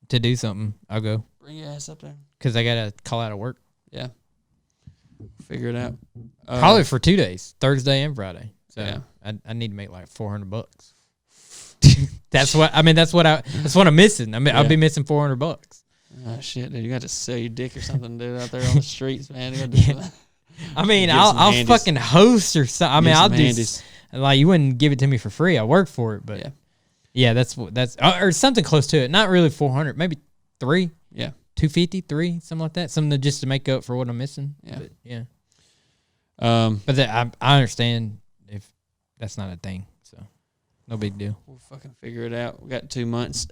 to do something, I'll go. Bring your ass up there. Because I got to call out of work. Yeah. Figure it out. Probably for 2 days, Thursday and Friday. So Yeah. I need to make like $400. That's what I'm missing. I mean, I'll be missing $400. Oh shit, dude! You got to sell your dick or something, dude, out there on the streets, man. You gotta do something. I mean, Give some I'll handies. fucking host or something. I mean, Give I'll some do handies. like you wouldn't give it to me for free. I work for it, but yeah, that's or something close to it. Not really 400, maybe 3. Yeah. 250, 3, something like that. Something just to make up for what I'm missing. Yeah. But, yeah. But I understand if that's not a thing, so no big deal. we'll fucking figure it out. We got 2 months.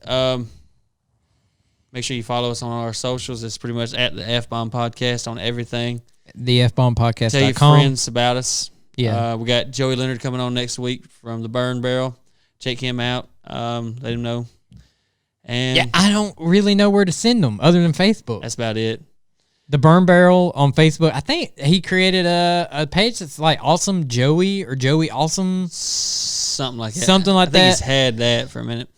Make sure you follow us on our socials. It's pretty much at the F-Bomb Podcast on everything. The thefbombpodcast.com. Tell your friends about us. Yeah. We got Joey Leonard coming on next week from the Burn Barrel. Check him out. Let him know. And Yeah, I don't really know where to send them other than Facebook. that's about it. The Burn Barrel on Facebook. I think he created a page that's like Awesome Joey or Joey Awesome. Something like that. Something like I think that. he's had that for a minute.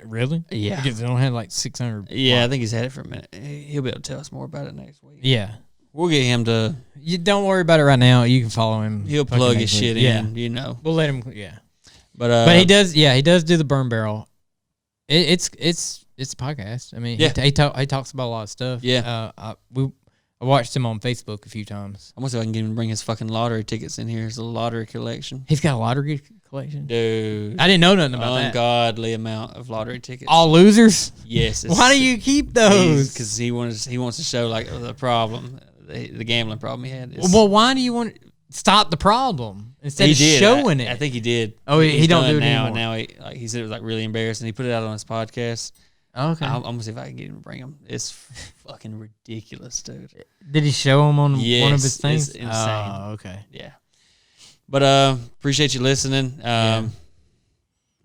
Really? Yeah. Because they don't have like 600. Yeah, I think he's had it for a minute. He'll be able to tell us more about it next week. Yeah. We'll get him to. You don't worry about it right now. You can follow him. He'll fucking plug next his week. shit in. You know. We'll let him. Yeah. But He does. Yeah, he does do the Burn Barrel. It's a podcast. I mean, Yeah. he talks about a lot of stuff. Yeah. I watched him on Facebook a few times. I'm gonna see if I can get him to bring his fucking lottery tickets in here. It's a lottery collection. He's got a lottery collection. Dude. I didn't know nothing about that. Ungodly amount of lottery tickets. All losers. Yes. Why do you keep those? Because he wants to show like the problem, the gambling problem he had. Is, Well, why do you want to stop the problem instead of showing it? I think he did. Oh, he He's don't done do it now. anymore. And now he said it was like really embarrassing. He put it out on his podcast. Okay. I'm gonna see if I can get him to bring him. It's fucking ridiculous, dude. Did he show him on one of Yes, his things? it's insane. Oh, okay. Yeah. But appreciate you listening. Hope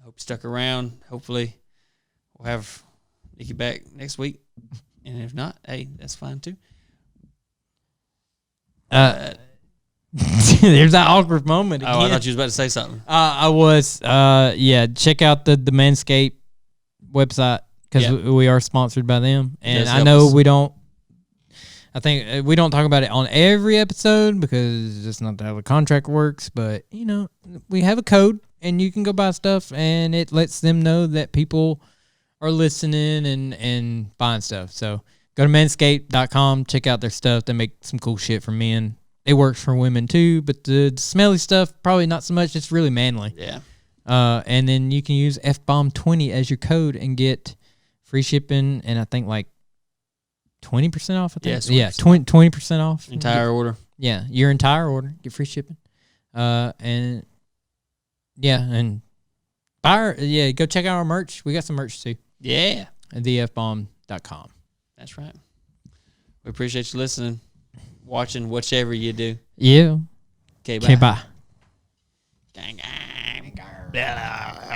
you stuck around. Hopefully we'll have Nikki back next week. And if not, hey, that's fine too. There's that awkward moment again. Oh, I thought you was about to say something. I was. Check out the Manscaped website because we are sponsored by them, and does I help know us. we don't. I think we don't talk about it on every episode because it's not how the contract works. But we have a code, and you can go buy stuff, and it lets them know that people are listening and buying stuff. So go to manscaped.com, check out their stuff. They make some cool shit for men. It works for women too, but the smelly stuff probably not so much. It's really manly. Yeah. And then you can use FBOMB20 as your code and get free shipping, and I think like 20% off. I think. Yeah, 20% off. Entire order. Yeah, your entire order. Get free shipping. And go check out our merch. We got some merch too. Yeah. At thefbomb.com. That's right. We appreciate you listening, watching, whichever you do. Yeah. Okay, bye. Okay, bye. Gang, gang. Blah.